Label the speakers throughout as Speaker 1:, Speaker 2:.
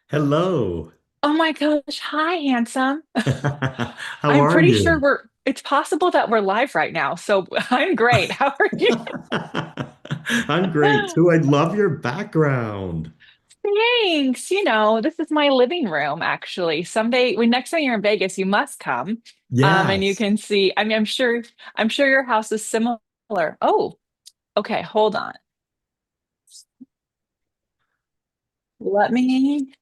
Speaker 1: Hello.
Speaker 2: Oh my gosh. Hi, handsome.
Speaker 1: How
Speaker 2: I'm
Speaker 1: are
Speaker 2: pretty sure
Speaker 1: you?
Speaker 2: it's possible that we're live right now. So I'm great. How are you?
Speaker 1: I'm great too. I love your background.
Speaker 2: Thanks. This is my living room, actually. Someday, when next time you're in Vegas, you must come. And you
Speaker 1: Yes.
Speaker 2: can see, I'm sure your house is similar. Oh, okay, hold on. Let me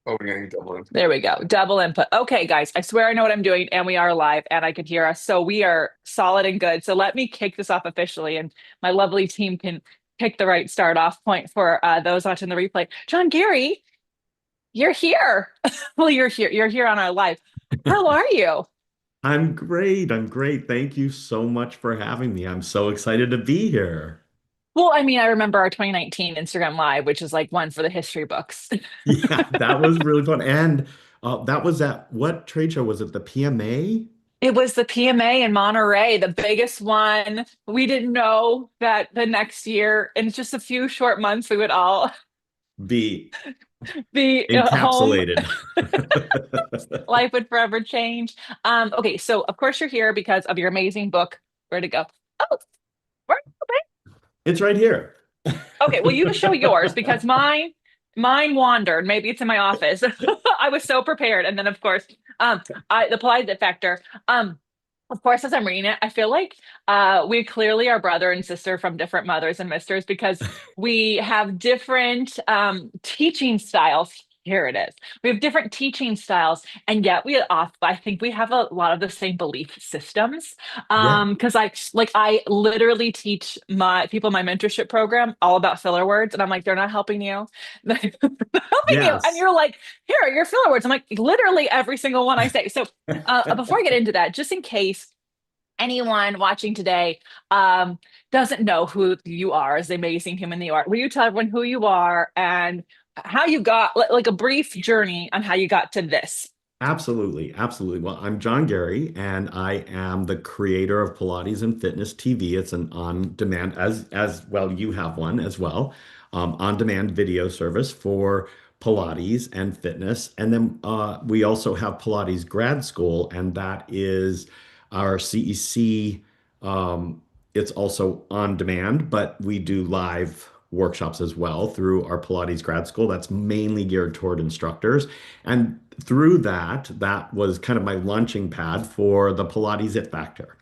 Speaker 1: Oh, yeah, you double in.
Speaker 2: There we go. Double input. Okay, guys, I swear I know what I'm doing, and we are live, and I can hear us. So we are solid and good. So let me kick this off officially, and my lovely team can pick the right start off point for those watching the replay. John Gary, you're here. Well, you're here. You're here on our live. How are you?
Speaker 1: I'm great. I'm great. Thank you so much for having me. I'm so excited to be here.
Speaker 2: Well, I mean, I remember our 2019 Instagram Live, which is like one for the history books.
Speaker 1: Yeah, that was really fun. And that was at what trade show was it? The PMA?
Speaker 2: It was the PMA in Monterey, the biggest one. We didn't know that the next year, in just a few short months, we would all
Speaker 1: Be
Speaker 2: be home.
Speaker 1: encapsulated.
Speaker 2: Life would forever change. Okay, so of course you're here because of your amazing book. Where to go? Oh, where?
Speaker 1: It's right here.
Speaker 2: Okay, well, you show yours because mine wandered. Maybe it's in my office. I was so prepared, and then of course, the Pilates IT Factor. Of course, as I'm reading it, I feel like we clearly are brother and sister from different mothers and misters because we have different teaching styles. Here it is. We have different teaching styles, and yet I think we have a lot of the same belief systems.
Speaker 1: Yeah.
Speaker 2: Because I literally teach my people in my mentorship program all about filler words, and I'm like, they're not helping you. They're not helping you. And
Speaker 1: Yes.
Speaker 2: you're like, here are your filler words. I'm like, literally every single one I say. So before I get into that, just in case anyone watching today doesn't know who you are as the amazing human that you are, will you tell everyone who you are and how you got, like a brief journey on how you got to this?
Speaker 1: Absolutely, absolutely. Well, I'm John Garey, and I am the creator of Pilates and Fitness TV. It's an on-demand, as well, you have one as well, on-demand video service for Pilates and fitness. And then we also have Pilates Grad School, and that is our CEC. It's also on demand, but we do live workshops as well through our Pilates Grad School. That's mainly geared toward instructors. And through that, that was kind of my launching pad for the Pilates IT Factor.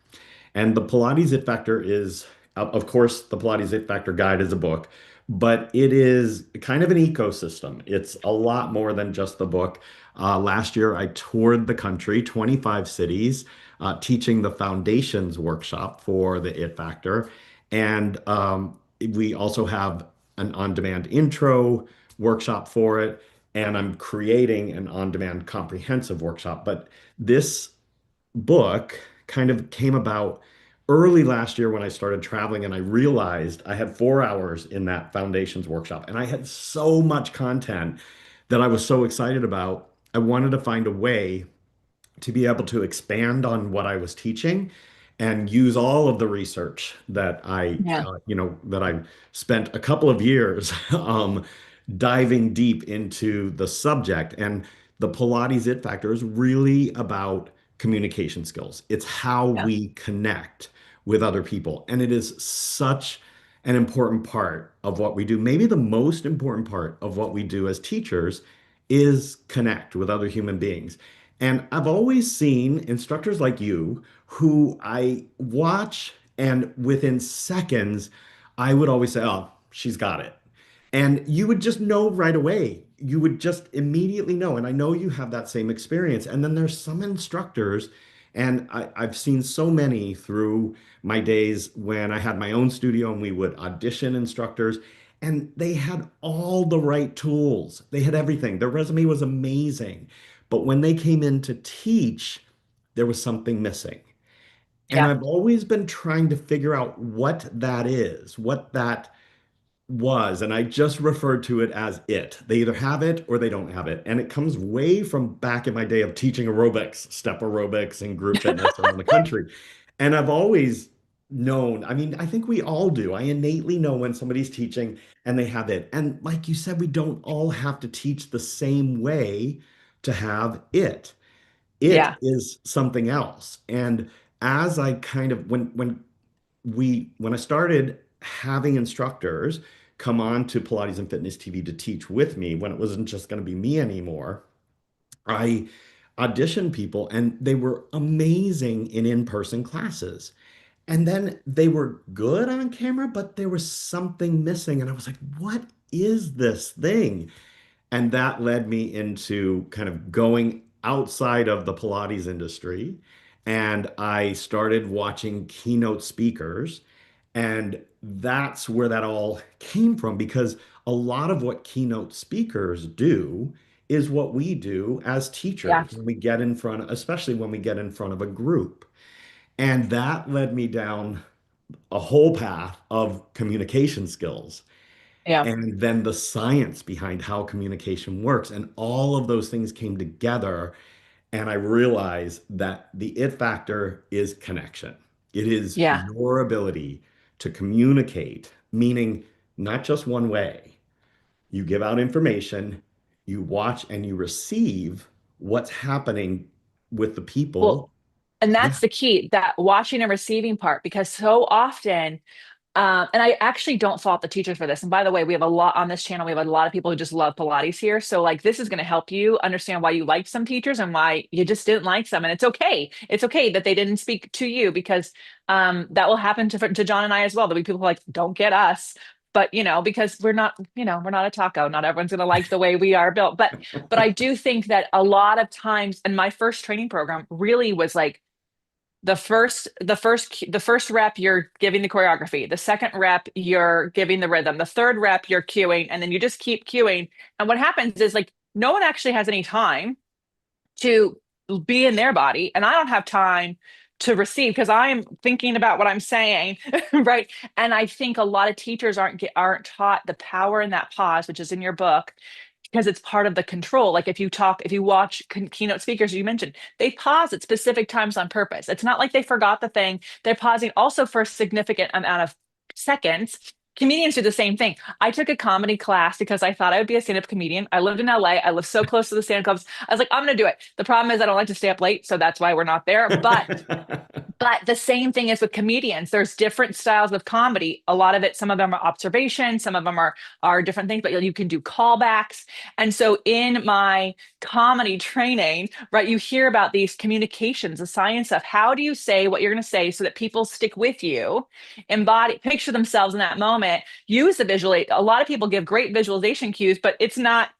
Speaker 1: And the Pilates IT Factor is, of course, the Pilates IT Factor guide is a book, but it is kind of an ecosystem. It's a lot more than just the book. Last year, I toured the country, 25 cities, teaching the foundations workshop for the IT Factor. And we also have an on-demand intro workshop for it. And I'm creating an on-demand comprehensive workshop. But this book kind of came about early last year when I started traveling, and I realized I had 4 hours in that foundations workshop, and I had so much content that I was so excited about. I wanted to find a way to be able to expand on what I was teaching and use all of the research that
Speaker 2: Yeah.
Speaker 1: that I spent a couple of years diving deep into the subject. And the Pilates It Factor is really about communication skills. It's how
Speaker 2: Yeah.
Speaker 1: we connect with other people. And it is such an important part of what we do. Maybe the most important part of what we do as teachers is connect with other human beings. And I've always seen instructors like you who I watch, and within seconds, I would always say, "Oh, she's got it." And you would just know right away. You would just immediately know. And I know you have that same experience. And then there's some instructors, and I've seen so many through my days when I had my own studio and we would audition instructors, and they had all the right tools. They had everything. Their resume was amazing. But when they came in to teach, there was something missing. And
Speaker 2: Yeah.
Speaker 1: I've always been trying to figure out what that is, what that was, and I just referred to it as it. They either have it or they don't have it. And it comes way from back in my day of teaching aerobics, step aerobics, and group fitness around the country. And I've always known. I mean, I think we all do. I innately know when somebody's teaching and they have it. And like you said, we don't all have to teach the same way to have it. It
Speaker 2: Yeah.
Speaker 1: is something else. And as I kind of when I started having instructors come on to Pilates and Fitness TV to teach with me, when it wasn't just going to be me anymore, I auditioned people and they were amazing in in-person classes. And then they were good on camera, but there was something missing. And I was like, what is this thing? And that led me into kind of going outside of the Pilates industry. And I started watching keynote speakers. And that's where that all came from because a lot of what keynote speakers do is what we do as
Speaker 2: Yeah.
Speaker 1: teachers when we get in front, especially when we get in front of a group. And that led me down a whole path of communication skills
Speaker 2: Yeah.
Speaker 1: and then the science behind how communication works. And all of those things came together. And I realized that the it factor is connection. It is
Speaker 2: Yeah.
Speaker 1: your ability to communicate, meaning not just one way. You give out information, you watch and you receive what's happening with the
Speaker 2: Well,
Speaker 1: people.
Speaker 2: and
Speaker 1: Yeah.
Speaker 2: that's the key, that watching and receiving part, because so often, and I actually don't fault the teachers for this. And by the way, we have a lot on this channel. We have a lot of people who just love Pilates here. So like this is going to help you understand why you like some teachers and why you just didn't like some. And it's okay. It's okay that they didn't speak to you because that will happen to John and I as well. There'll be people who are like, don't get us. But because we're not a taco. Not everyone's gonna like the way we are built. But I do think that a lot of times, and my first training program really was like the first rep you're giving the choreography, the second rep you're giving the rhythm, the third rep you're cueing, and then you just keep cueing. And what happens is like no one actually has any time to be in their body, and I don't have time to receive because I'm thinking about what I'm saying, right? And I think a lot of teachers aren't taught the power in that pause, which is in your book, because it's part of the control. Like if you watch keynote speakers, you mentioned they pause at specific times on purpose. It's not like they forgot the thing. They're pausing also for a significant amount of seconds. Comedians do the same thing. I took a comedy class because I thought I would be a stand-up comedian. I lived in LA. I live so close to the stand-up clubs. I was like, I'm going to do it. The problem is I don't like to stay up late, so that's why we're not there. But the same thing is with comedians. There's different styles of comedy. A lot of it, some of them are observation, some of them are different things, but you can do callbacks. And so in my comedy training, right, you hear about these communications, the science of how do you say what you're going to say so that people stick with you, embody, picture themselves in that moment, use the visual. A lot of people give great visualization cues, but it's not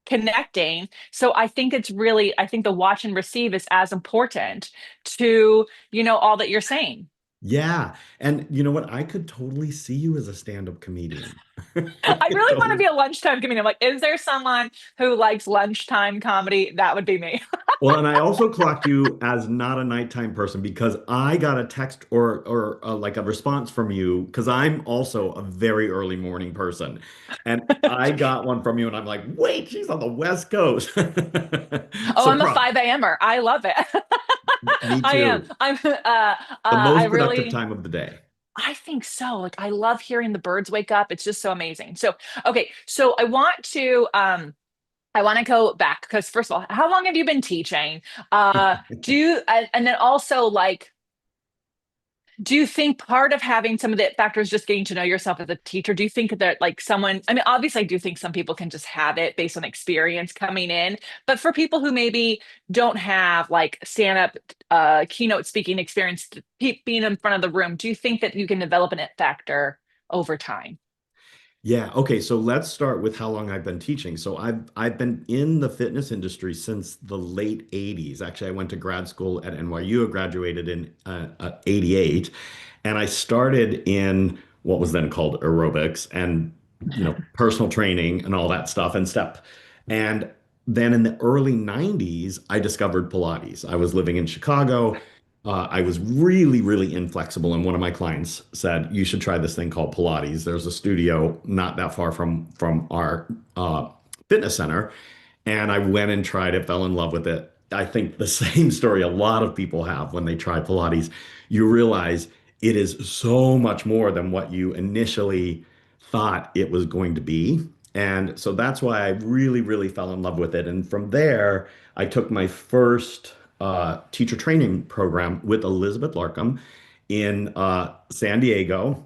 Speaker 2: connecting. So I think the watch and receive is as important to, all that you're saying.
Speaker 1: Yeah. And you know what? I could totally see you as a stand-up comedian. I
Speaker 2: I
Speaker 1: could
Speaker 2: really want to
Speaker 1: totally.
Speaker 2: be a lunchtime comedian. I'm like, is there someone who likes lunchtime comedy? That would be me.
Speaker 1: Well, and I also clocked you as not a nighttime person because I got a text or like a response from you because I'm also a very early morning person. And I got one from you and I'm like, wait, she's on the West Coast.
Speaker 2: Oh, I'm a
Speaker 1: Surprise.
Speaker 2: 5 a.m.er. I love it.
Speaker 1: Me
Speaker 2: I am.
Speaker 1: too. The
Speaker 2: I
Speaker 1: most productive
Speaker 2: really,
Speaker 1: time of the day.
Speaker 2: I think so. Like, I love hearing the birds wake up. It's just so amazing. So, okay. So I want to go back because first of all, how long have you been teaching? And then also like, do you think part of having some of the factors just getting to know yourself as a teacher? Do you think that like someone, I mean, obviously I do think some people can just have it based on experience coming in, but for people who maybe don't have like stand up keynote speaking experience, being in front of the room, do you think that you can develop an it factor over time?
Speaker 1: Yeah, okay, so let's start with how long I've been teaching. So I've been in the fitness industry since the late 80s. Actually, I went to grad school at NYU, graduated in 88, and I started in what was then called aerobics and personal training and all that stuff and step. And then in the early 90s, I discovered Pilates. I was living in Chicago. I was really, really inflexible, and one of my clients said, "You should try this thing called Pilates." There's a studio not that far from our fitness center, and I went and tried it, fell in love with it. I think the same story a lot of people have when they try Pilates. You realize it is so much more than what you initially thought it was going to be. And so that's why I really, really fell in love with it. And from there, I took my first teacher training program with Elizabeth Larkham in San Diego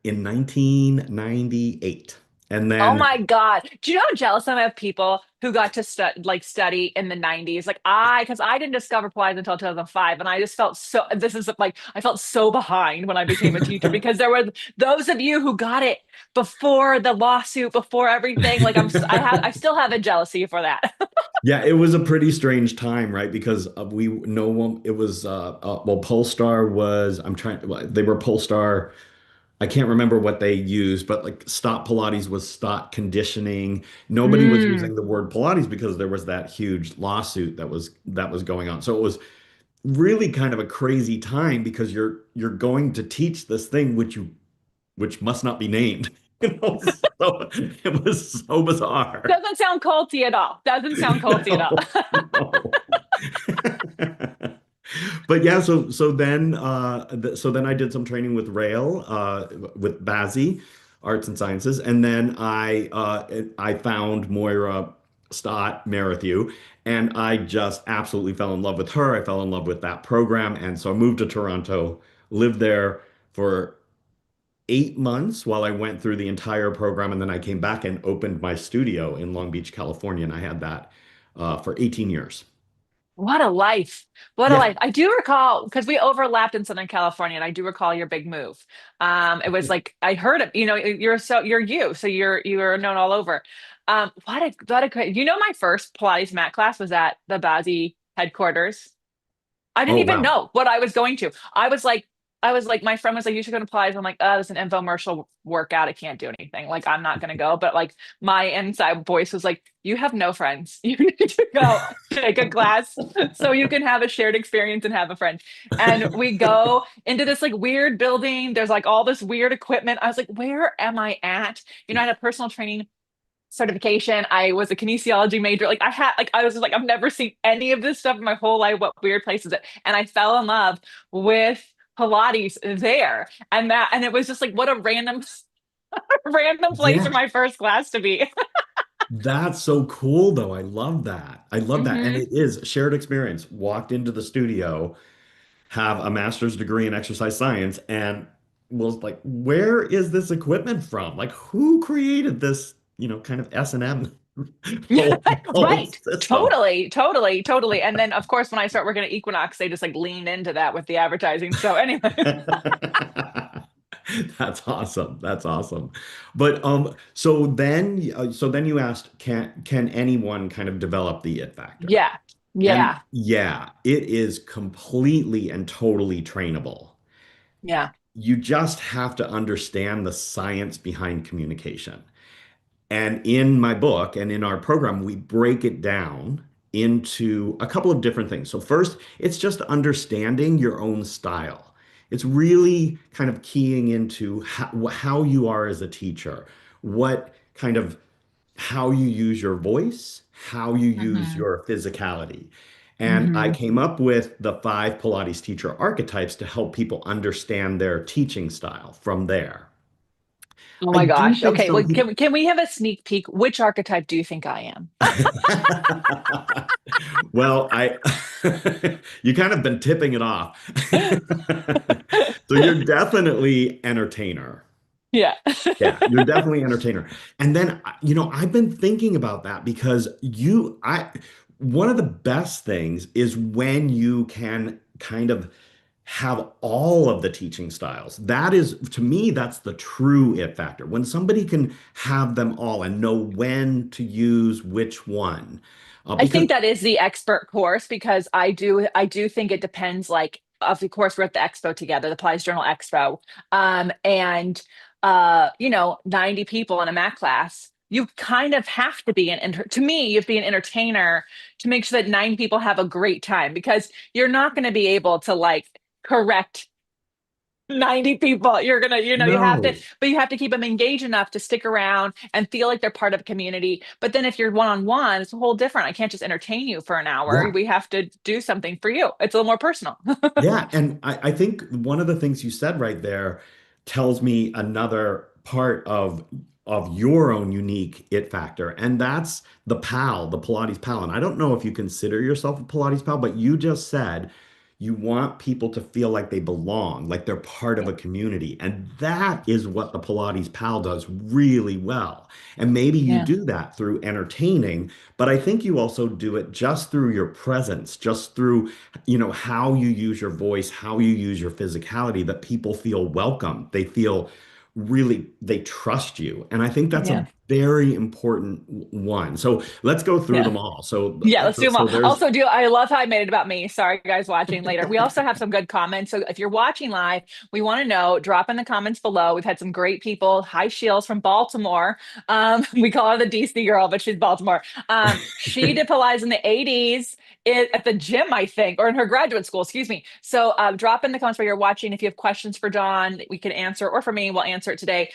Speaker 1: in 1998. And
Speaker 2: Oh
Speaker 1: then,
Speaker 2: my God. Do you know how jealous I am of people who got to study in the 90s? Because I didn't discover Pilates until 2005. And I just felt so, this is like, I felt so behind when I became a teacher because there were those of you who got it before the lawsuit, before everything. Like I still have a jealousy for that.
Speaker 1: yeah, it was a pretty strange time, right? Because we no one, it was well, Polestar was. Well, they were Polestar. I can't remember what they used, but like Stop Pilates was stop conditioning. Nobody was
Speaker 2: Mm.
Speaker 1: using the word Pilates because there was that huge lawsuit that was going on. So it was really kind of a crazy time because you're going to teach this thing which must not be named. So it was so bizarre.
Speaker 2: Doesn't sound culty at all. Doesn't sound culty at all.
Speaker 1: No, no. But yeah, so then I did some training with Rail, with Bazzi, Arts and Sciences, and then I found Moira Stott Merrithew, and I just absolutely fell in love with her. I fell in love with that program, and so I moved to Toronto, lived there for 8 months while I went through the entire program, and then I came back and opened my studio in Long Beach, California, and I had that for 18 years.
Speaker 2: What a life. What a
Speaker 1: Yeah.
Speaker 2: life. I do recall because we overlapped in Southern California and I do recall your big move. It was like I heard it, you're you, so you're known all over. What a great, my first Pilates mat class was at the Bazzi headquarters. I didn't
Speaker 1: Oh,
Speaker 2: even
Speaker 1: wow.
Speaker 2: know what I was going to. My friend was like, you should go to Pilates. I'm like, oh, this is an infomercial workout. I can't do anything. Like, I'm not going to go. But like, my inside voice was like, you have no friends. You need to go take a class so you can have a shared experience and have a friend. And we go into this like weird building. There's like all this weird equipment. I was like, where am I at? I had a personal training certification. I was a kinesiology major. I was just like, I've never seen any of this stuff in my whole life. What weird place is it? And I fell in love with Pilates there. And it was just like, what a random, random place for
Speaker 1: Yeah.
Speaker 2: my first class to be.
Speaker 1: That's so cool, though. I love that. I love that. And
Speaker 2: Hmm.
Speaker 1: it is shared experience. Walked into the studio, have a master's degree in exercise science, and was like, where is this equipment from? Like, who created this, kind of S&M whole
Speaker 2: Right.
Speaker 1: system?
Speaker 2: Totally, totally, totally. And then of course when I start working at Equinox, they just like lean into that with the advertising. So anyway,
Speaker 1: That's awesome. That's awesome. But so then you asked, can anyone kind of develop the it factor?
Speaker 2: yeah.
Speaker 1: And
Speaker 2: Yeah.
Speaker 1: yeah, it is completely and totally trainable.
Speaker 2: Yeah.
Speaker 1: You just have to understand the science behind communication. And in my book and in our program, we break it down into a couple of different things. So, first, it's just understanding your own style. It's really kind of keying into how you are as a teacher, what kind of how you use your voice, how you use
Speaker 2: Hmm.
Speaker 1: your physicality. And I
Speaker 2: Hmm.
Speaker 1: came up with the 5 Pilates teacher archetypes to help people understand their teaching style from there.
Speaker 2: Oh
Speaker 1: I
Speaker 2: my
Speaker 1: do
Speaker 2: gosh.
Speaker 1: think
Speaker 2: Okay.
Speaker 1: so.
Speaker 2: Well, can we have a sneak peek? Which archetype do you think I am?
Speaker 1: Well, you kind of been tipping it off. So you're definitely entertainer.
Speaker 2: Yeah.
Speaker 1: Yeah, you're definitely entertainer. And then, I've been thinking about that because one of the best things is when you can kind of have all of the teaching styles. That is, to me, that's the true it factor. When somebody can have them all and know when to use which one.
Speaker 2: I
Speaker 1: Because
Speaker 2: think that is the expert course because I do think it depends like of the course we're at the expo together, the Pilates Journal Expo. And 90 people in a mat class, you kind of have to be to me, you have to be an entertainer to make sure that 90 people have a great time because you're not going to be able to like correct 90 people. You're gonna, you have to,
Speaker 1: No.
Speaker 2: but you have to keep them engaged enough to stick around and feel like they're part of a community. But then if you're one-on-one, it's a whole different. I can't just entertain you for an hour.
Speaker 1: Yeah.
Speaker 2: We have to do something for you. It's a little more personal.
Speaker 1: Yeah. And I think one of the things you said right there tells me another part of your own unique it factor. And that's the pal, the Pilates pal. And I don't know if you consider yourself a Pilates pal, but you just said you want people to feel like they belong, like they're part of a community. And that is what the Pilates pal does really well. And maybe you
Speaker 2: Yeah.
Speaker 1: do that through entertaining, but I think you also do it just through your presence, just through, how you use your voice, how you use your physicality, that people feel welcome. They feel really, they trust you. And I think that's
Speaker 2: Yeah.
Speaker 1: a very important one. So let's go through
Speaker 2: Yeah.
Speaker 1: them all. So,
Speaker 2: Yeah, let's do them all.
Speaker 1: there's,
Speaker 2: Also, I love how I made it about me. Sorry, guys, watching later. We also have some good comments. So if you're watching live, we want to know, drop in the comments below. We've had some great people. Hi, Shields from Baltimore. We call her the DC girl, but she's Baltimore. She did Pilates in the 80s at the gym, I think, or in her graduate school, excuse me. So drop in the comments where you're watching. If you have questions for Dawn, we can answer, or for me, we'll answer it today.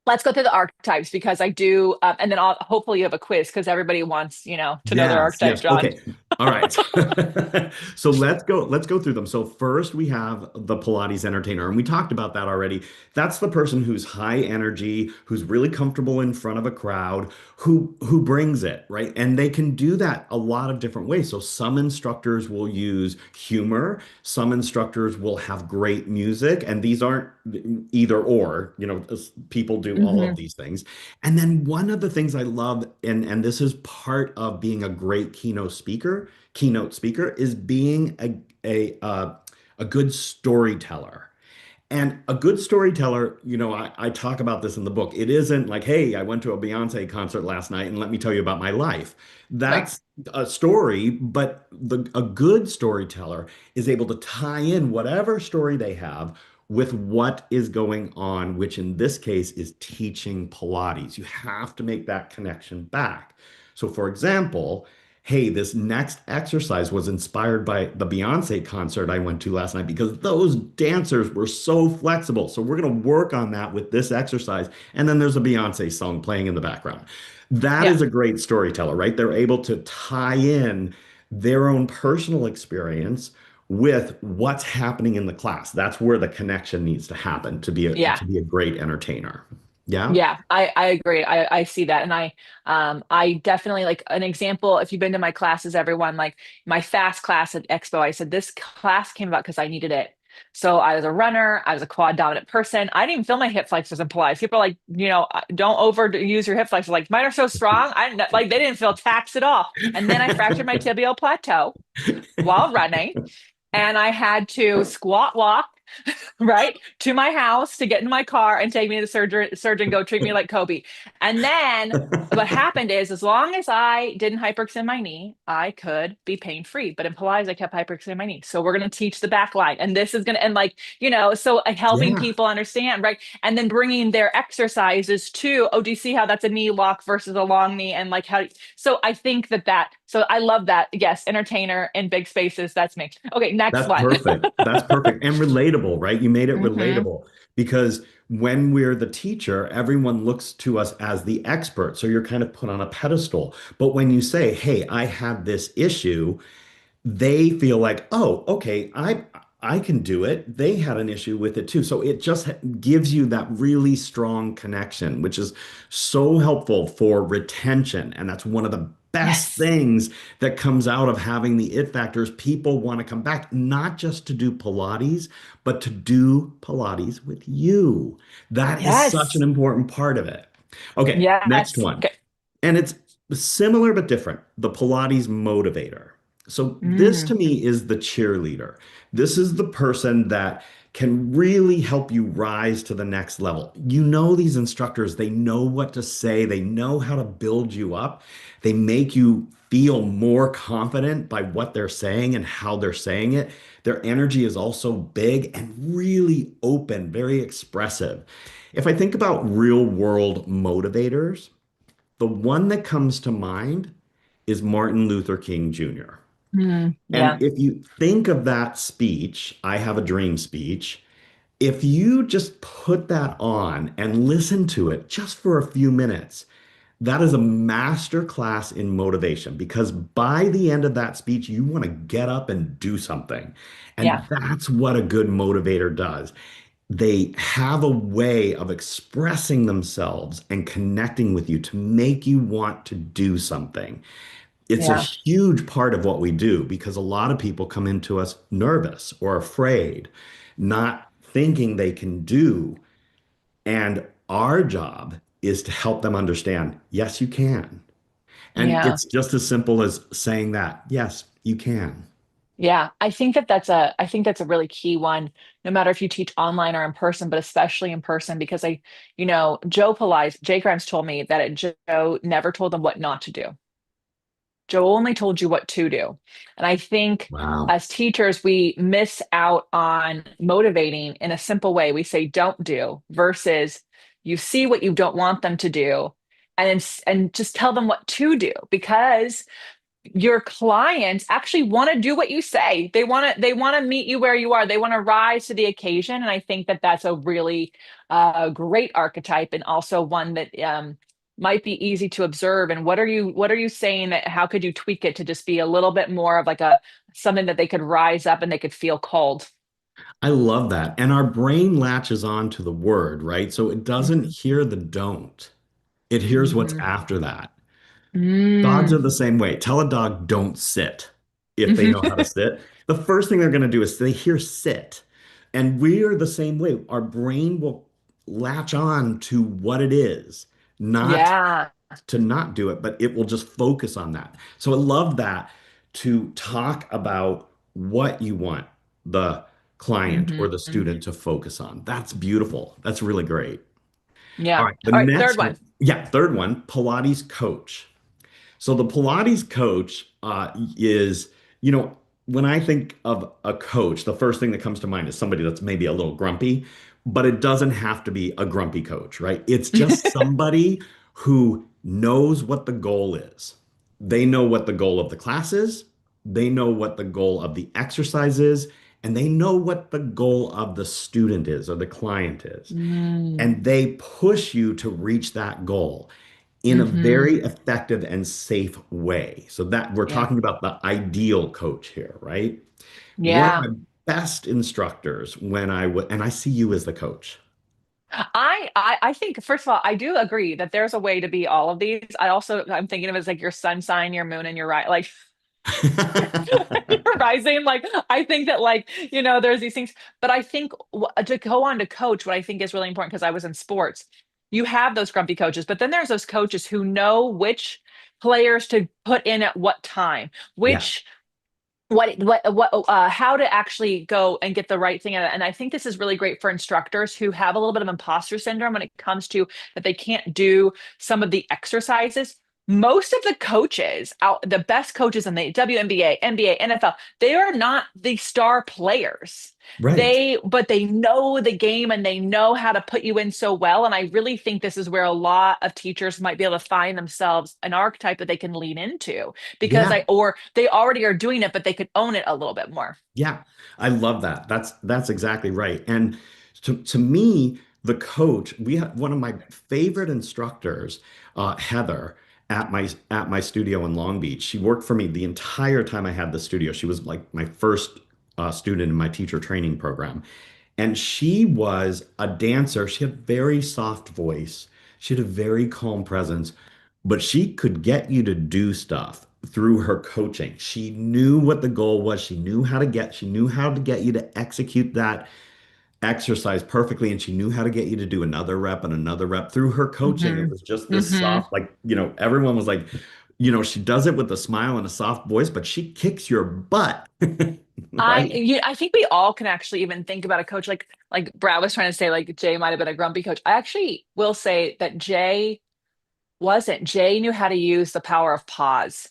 Speaker 2: Let's go through the archetypes because I do, and then hopefully you have a quiz because everybody wants, to know their
Speaker 1: yes,
Speaker 2: archetype,
Speaker 1: yes.
Speaker 2: John.
Speaker 1: Okay. All right. So let's go through them. So first we have the Pilates entertainer, and we talked about that already. That's the person who's high energy, who's really comfortable in front of a crowd, who brings it, right? And they can do that a lot of different ways. So some instructors will use humor, some instructors will have great music, and these aren't either or, people do all of
Speaker 2: Hmm.
Speaker 1: these things. And then one of the things I love, and this is part of being a great keynote speaker, is being a good storyteller. And a good storyteller, I talk about this in the book. It isn't like, hey, I went to a Beyonce concert last night and let me tell you about my life.
Speaker 2: Right.
Speaker 1: That's a story, but a good storyteller is able to tie in whatever story they have with what is going on, which in this case is teaching Pilates. You have to make that connection back. So, for example, hey, this next exercise was inspired by the Beyonce concert I went to last night because those dancers were so flexible. So we're going to work on that with this exercise. And then there's a Beyonce song playing in the background. That
Speaker 2: Yeah.
Speaker 1: is a great storyteller, right? They're able to tie in their own personal experience with what's happening in the class. That's where the connection needs to happen
Speaker 2: Yeah.
Speaker 1: to be a great entertainer. Yeah.
Speaker 2: Yeah, I agree. I see that. And I definitely like an example. If you've been to my classes, everyone, like my fast class at Expo, I said this class came about because I needed it. So I was a runner, I was a quad dominant person. I didn't even feel my hip flexors and Pilates. People are like, don't overuse your hip flexors. Like mine are so strong. I didn't like they didn't feel taxed at all. And then I fractured my tibial plateau while running, and I had to squat walk right to my house to get in my car and take me to the surgeon go treat me like Kobe. And then what happened is as long as I didn't hyperextend my knee, I could be pain free. But in Pilates, I kept hyperextending my knee. So we're going to teach the back line. And this is going to, and like, so helping
Speaker 1: Yeah.
Speaker 2: people understand, right? And then bringing their exercises to, oh, do you see how that's a knee lock versus a long knee? And like how, so I think so I love that. Yes, entertainer in big spaces. That's me. Okay, next
Speaker 1: That's
Speaker 2: one.
Speaker 1: perfect. That's perfect and relatable, right? You made it
Speaker 2: Hmm.
Speaker 1: relatable because when we're the teacher, everyone looks to us as the expert. So you're kind of put on a pedestal. But when you say, "Hey, I have this issue," they feel like, "Oh, okay, I can do it." They had an issue with it too. So it just gives you that really strong connection, which is so helpful for retention. And that's one of the best
Speaker 2: Yes.
Speaker 1: things that comes out of having the it factors. People want to come back, not just to do Pilates, but to do Pilates with you. That is such an
Speaker 2: Yes.
Speaker 1: important part of it. Okay, next
Speaker 2: Yes.
Speaker 1: one.
Speaker 2: Okay.
Speaker 1: And it's similar but different. The Pilates motivator. So this
Speaker 2: Mm,
Speaker 1: to me is the cheerleader. This is the person that can really help you rise to the next level. These instructors, they know what to say, they know how to build you up. They make you feel more confident by what they're saying and how they're saying it. Their energy is also big and really open, very expressive. If I think about real world motivators, the one that comes to mind is Martin Luther King Jr.
Speaker 2: mm,
Speaker 1: And
Speaker 2: yeah.
Speaker 1: if you think of that speech, I Have a Dream speech, if you just put that on and listen to it just for a few minutes, that is a master class in motivation because by the end of that speech, you want to get up and do something. And
Speaker 2: Yeah.
Speaker 1: that's what a good motivator does. They have a way of expressing themselves and connecting with you to make you want to do something. It's a
Speaker 2: Yeah.
Speaker 1: huge part of what we do because a lot of people come into us nervous or afraid, not thinking they can do. And our job is to help them understand, yes, you can. And
Speaker 2: Yeah.
Speaker 1: it's just as simple as saying that, yes, you can.
Speaker 2: Yeah, I think that's a really key one, no matter if you teach online or in person, but especially in person, because Jay Grimes told me that Joe never told them what not to do. Joe only told you what to do. And I think
Speaker 1: Wow.
Speaker 2: as teachers, we miss out on motivating in a simple way. We say don't do versus you see what you don't want them to do and just tell them what to do because your clients actually want to do what you say. They want to meet you where you are. They want to rise to the occasion. And I think that that's a really great archetype and also one that might be easy to observe. And what are you saying that how could you tweak it to just be a little bit more of like a something that they could rise up and they could feel called?
Speaker 1: I love that. And our brain latches on to the word, right? So it doesn't
Speaker 2: Mhm.
Speaker 1: hear the don't, it hears what's
Speaker 2: Mhm.
Speaker 1: after that. Dogs are
Speaker 2: Mm.
Speaker 1: the same way. Tell a dog don't sit if they know how to
Speaker 2: Mhm.
Speaker 1: sit. The first thing they're going to do is they hear sit. And we are the same way. Our brain will latch on to what it is, not
Speaker 2: Yeah.
Speaker 1: to not do it, but it will just focus on that. So I love that to talk about what you want the client or the
Speaker 2: Mhm.
Speaker 1: student to focus on. That's beautiful. That's really great. All
Speaker 2: Yeah.
Speaker 1: right. The
Speaker 2: All right. Third
Speaker 1: next one,
Speaker 2: one.
Speaker 1: yeah, third one, Pilates coach. So the Pilates coach is, when I think of a coach, the first thing that comes to mind is somebody that's maybe a little grumpy, but it doesn't have to be a grumpy coach, right? It's just somebody who knows what the goal is. They know what the goal of the class is, they know what the goal of the exercise is, and they know what the goal of the student is or the client is.
Speaker 2: Mm.
Speaker 1: And they push you to reach that goal in a very
Speaker 2: Hmm.
Speaker 1: effective and safe way. So that we're
Speaker 2: Yeah.
Speaker 1: talking about the ideal coach here, right? One of
Speaker 2: Yeah.
Speaker 1: my best instructors when I would, and I see you as the coach.
Speaker 2: I think first of all, I do agree that there's a way to be all of these. I'm thinking of it as like your sun sign, your moon, and your right like your rising. Like I think that there's these things, but I think to go on to coach, what I think is really important because I was in sports, you have those grumpy coaches, but then there's those coaches who know which players to put in at what time,
Speaker 1: Yeah,
Speaker 2: which how to actually go and get the right thing out of it. And I think this is really great for instructors who have a little bit of imposter syndrome when it comes to that they can't do some of the exercises. Most of the coaches out, the best coaches in the WNBA, NBA, NFL, they are not the star players.
Speaker 1: right.
Speaker 2: But they know the game and they know how to put you in so well. And I really think this is where a lot of teachers might be able to find themselves an archetype that they can lean into because
Speaker 1: Yeah,
Speaker 2: or they already are doing it, but they could own it a little bit more.
Speaker 1: yeah. I love that. That's exactly right. And to me, the coach, we have one of my favorite instructors, Heather, at my studio in Long Beach. She worked for me the entire time I had the studio. She was like my first student in my teacher training program. And she was a dancer. She had a very soft voice. She had a very calm presence, but she could get you to do stuff through her coaching. She knew what the goal was. She knew how to get you to execute that exercise perfectly. And she knew how to get you to do another rep and another rep through her coaching. It
Speaker 2: Hmm.
Speaker 1: was just this
Speaker 2: Hmm.
Speaker 1: soft, like, everyone was like, she does it with a smile and a soft voice, but she kicks your butt. Right?
Speaker 2: I think we all can actually even think about a coach like Brad was trying to say like Jay might have been a grumpy coach. I actually will say that Jay wasn't. Jay knew how to use the power of pause.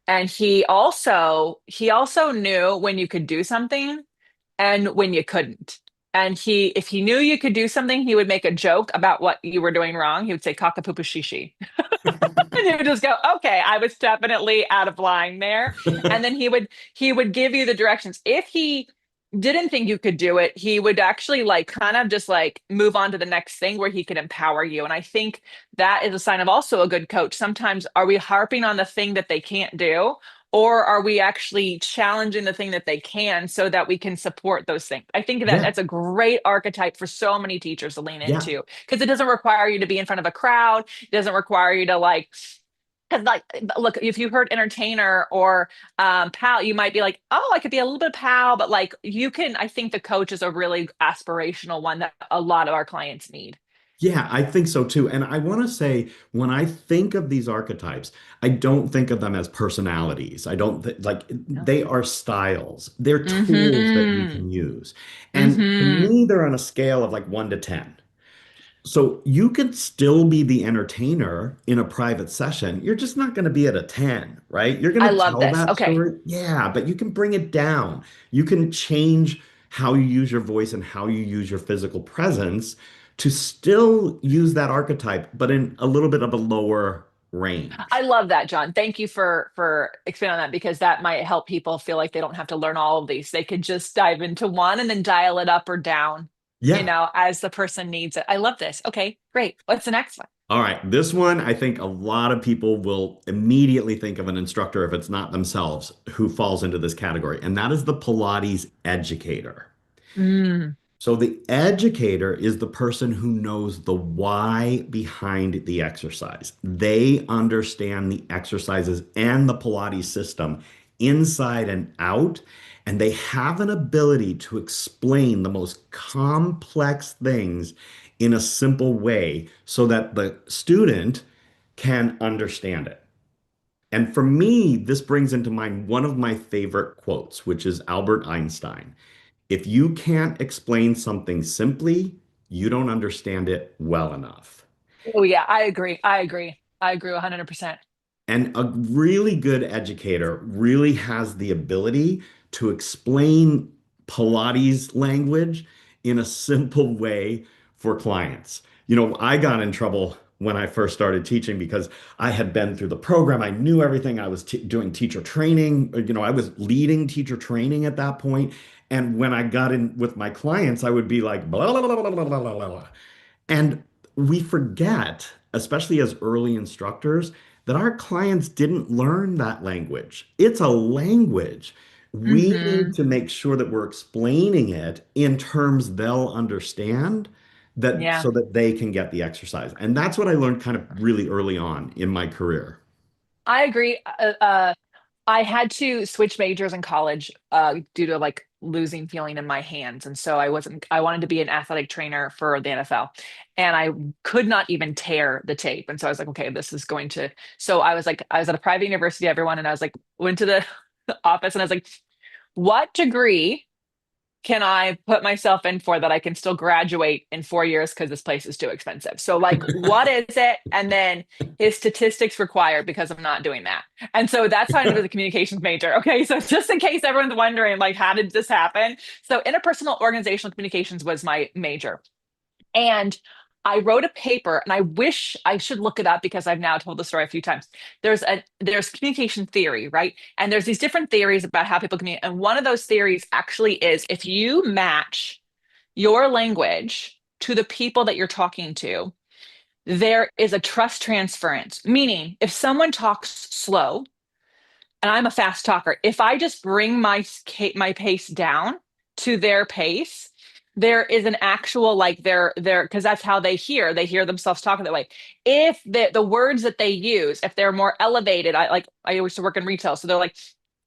Speaker 2: And he also knew when you could do something and when you couldn't. And if he knew you could do something, he would make a joke about what you were doing wrong. He would say shishi. And he would just go, okay, I was definitely out of line there. And then he would give you the directions. If he didn't think you could do it, he would actually like kind of just like move on to the next thing where he could empower you. And I think that is a sign of also a good coach. Sometimes are we harping on the thing that they can't do? Or are we actually challenging the thing that they can so that we can support those things? I think that
Speaker 1: Yeah,
Speaker 2: that's a great archetype for so many teachers to lean
Speaker 1: yeah.
Speaker 2: into because it doesn't require you to be in front of a crowd. It doesn't require you to like, because like, look, if you heard entertainer or pal, you might be like, oh, I could be a little bit pal, but like you can, I think the coach is a really aspirational one that a lot of our clients need.
Speaker 1: Yeah, I think so too. And I want to say, when I think of these archetypes, I don't think of them as personalities. I don't th like
Speaker 2: No.
Speaker 1: they are styles. They're tools that you
Speaker 2: Mm-hmm.
Speaker 1: can use. And to
Speaker 2: Mm-hmm.
Speaker 1: me, they're on a scale of like 1 to 10. So you could still be the entertainer in a private session. You're just not going to be at a 10, right? You're
Speaker 2: I
Speaker 1: going to
Speaker 2: love
Speaker 1: tell
Speaker 2: this.
Speaker 1: that
Speaker 2: Okay.
Speaker 1: story. Yeah, but you can bring it down. You can change how you use your voice and how you use your physical presence to still use that archetype, but in a little bit of a lower
Speaker 2: I
Speaker 1: range.
Speaker 2: love that, John. Thank you for expanding on that because that might help people feel like they don't have to learn all of these. They could just dive into one and then dial it up or down,
Speaker 1: Yeah.
Speaker 2: as the person needs it. I love this. Okay, great. What's the next one?
Speaker 1: All right. This one, I think a lot of people will immediately think of an instructor, if it's not themselves, who falls into this category, and that is the Pilates educator.
Speaker 2: Mm,
Speaker 1: So the educator is the person who knows the why behind the exercise. They understand the exercises and the Pilates system inside and out, and they have an ability to explain the most complex things in a simple way so that the student can understand it. And for me, this brings into mind one of my favorite quotes, which is Albert Einstein. If you can't explain something simply, you don't understand it well enough.
Speaker 2: oh yeah, I agree. I agree. I agree 100%.
Speaker 1: And a really good educator really has the ability to explain Pilates language in a simple way for clients. I got in trouble when I first started teaching because I had been through the program. I knew everything. I was doing teacher training. I was leading teacher training at that point. And when I got in with my clients, I would be like, blah, blah, blah, blah, blah, blah, blah, blah. And we forget, especially as early instructors, that our clients didn't learn that language. It's a language. We need
Speaker 2: Hmm.
Speaker 1: to make sure that we're explaining it in terms they'll understand, that
Speaker 2: Yeah.
Speaker 1: so that they can get the exercise. And that's what I learned kind of really early on in my career.
Speaker 2: I agree. I had to switch majors in college due to like losing feeling in my hands. And so I wanted to be an athletic trainer for the NFL. And I could not even tear the tape. And so I was like, okay, this is going to. So I was like, I was at a private university, everyone. And I was like, went to the office and I was like, what degree can I put myself in for that I can still graduate in 4 years because this place is too expensive? So, like, what is it? And then is statistics required because I'm not doing that? And so that's how I ended up as a communications major. Okay. So, just in case everyone's wondering, like, how did this happen? So, interpersonal organizational communications was my major. And I wrote a paper and I wish I should look it up because I've now told the story a few times. There's communication theory, right? And there's these different theories about how people communicate. And one of those theories actually is if you match your language to the people that you're talking to, there is a trust transference. Meaning, if someone talks slow and I'm a fast talker, if I just bring my pace down to their pace, there is an actual like they're because that's how they hear themselves talking that way. If the words that they use, if they're more elevated, I used to work in retail, so they're like,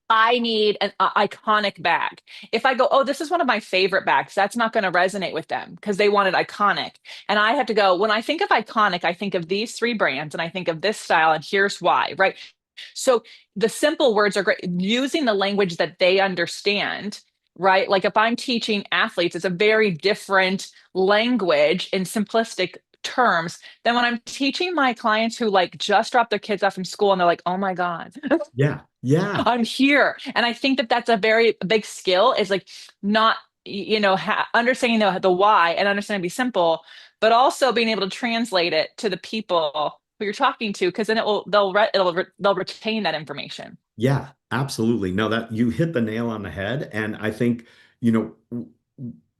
Speaker 2: I need an iconic bag. If I go, oh, this is one of my favorite bags, that's not going to resonate with them because they wanted iconic. And I have to go, when I think of iconic, I think of these three brands and I think of this style, and here's why, right? So the simple words are great. Using the language that they understand, right? Like if I'm teaching athletes, it's a very different language in simplistic terms than when I'm teaching my clients who like just dropped their kids off from school and they're like, oh my God,
Speaker 1: Yeah, yeah,
Speaker 2: I'm here. And I think that that's a very big skill is like not, understanding the why and understanding to be simple, but also being able to translate it to the people who you're talking to, because then they'll retain that information.
Speaker 1: yeah, absolutely. No, that you hit the nail on the head. And I think you know,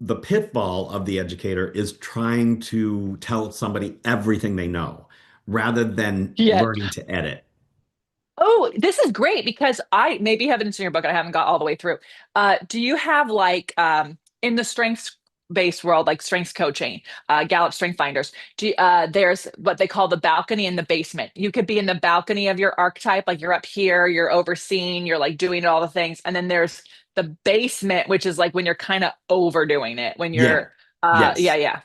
Speaker 1: the pitfall of the educator is trying to tell somebody everything they know rather than
Speaker 2: Yeah.
Speaker 1: learning to edit.
Speaker 2: Oh, this is great because I maybe have it in your book and I haven't got all the way through. Do you have like in the strengths based world, like strengths coaching, Gallup Strength Finders, there's what they call the balcony and the basement. You could be in the balcony of your archetype, like you're up here, you're overseeing, you're like doing all the things. And then there's the basement, which is like when you're kind of overdoing it, when
Speaker 1: Yeah.
Speaker 2: you're yeah,
Speaker 1: Yes.
Speaker 2: yeah.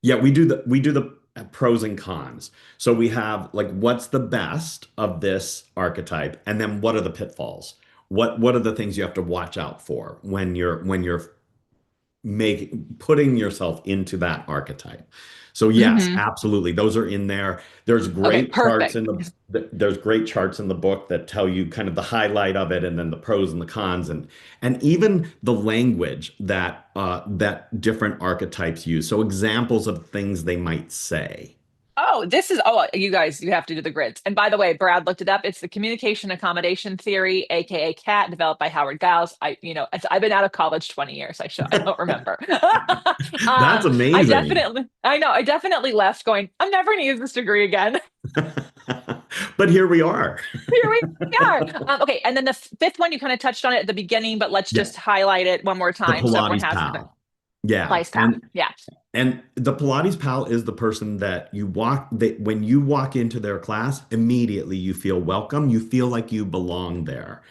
Speaker 1: Yeah, we do the pros and cons. So we have like what's the best of this archetype, and then what are the pitfalls? What are the things you have to watch out for when you're putting yourself into that archetype. So yes,
Speaker 2: Hmm.
Speaker 1: absolutely. Those are in there.
Speaker 2: Okay, perfect.
Speaker 1: There's great charts in the book that tell you kind of the highlight of it and then the pros and the cons and even the language that different archetypes use. So examples of things they might say.
Speaker 2: Oh, this is, oh, you guys, you have to do the grids. And by the way, Brad looked it up. It's the communication accommodation theory, aka CAT, developed by Howard Gauss. I've been out of college 20 years. I don't remember.
Speaker 1: That's amazing.
Speaker 2: I definitely left going, I'm never going to use this degree again.
Speaker 1: But here we are.
Speaker 2: Here we are. Okay. And then the fifth one, you kind of touched on it at the beginning, but let's
Speaker 1: Yeah,
Speaker 2: just highlight it one more
Speaker 1: the
Speaker 2: time so everyone
Speaker 1: Pilates
Speaker 2: has it.
Speaker 1: pal. Yeah.
Speaker 2: Place path. Yeah.
Speaker 1: And the Pilates pal is the person that when you walk into their class, immediately you feel welcome. You feel like you belong there.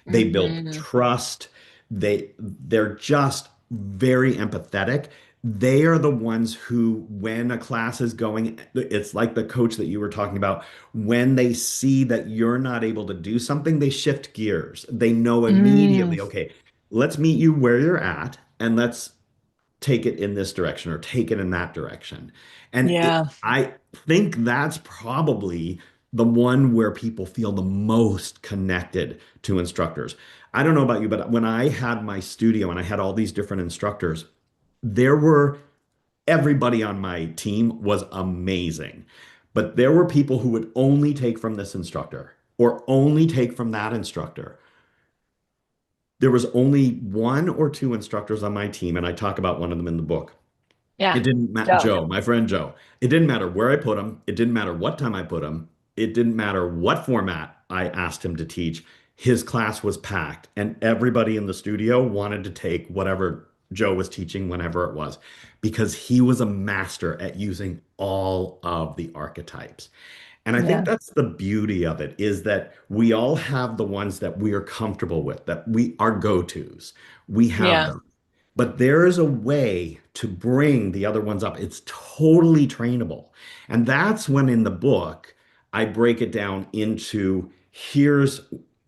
Speaker 1: They build
Speaker 2: Hmm.
Speaker 1: trust. They're just very empathetic. They are the ones who, when a class is going, it's like the coach that you were talking about. When they see that you're not able to do something, they shift gears. They know
Speaker 2: Mm.
Speaker 1: immediately, okay, let's meet you where you're at and let's take it in this direction or take it in that direction.
Speaker 2: Yeah.
Speaker 1: I think that's probably the one where people feel the most connected to instructors. I don't know about you, but when I had my studio and I had all these different instructors, there were everybody on my team was amazing. But there were people who would only take from this instructor or only take from that instructor. There was only one or two instructors on my team, and I talk about one of them in the book.
Speaker 2: Yeah.
Speaker 1: It didn't matter,
Speaker 2: Joe.
Speaker 1: Joe, my friend Joe. It didn't matter where I put him. It didn't matter what time I put him. It didn't matter what format I asked him to teach. His class was packed, and everybody in the studio wanted to take whatever Joe was teaching whenever it was, because he was a master at using all of the archetypes. And I think
Speaker 2: Yeah.
Speaker 1: that's the beauty of it is that we all have the ones that we are comfortable with, that we are go-tos. We have
Speaker 2: Yeah.
Speaker 1: them. But there is a way to bring the other ones up. It's totally trainable. And that's when in the book, I break it down into here's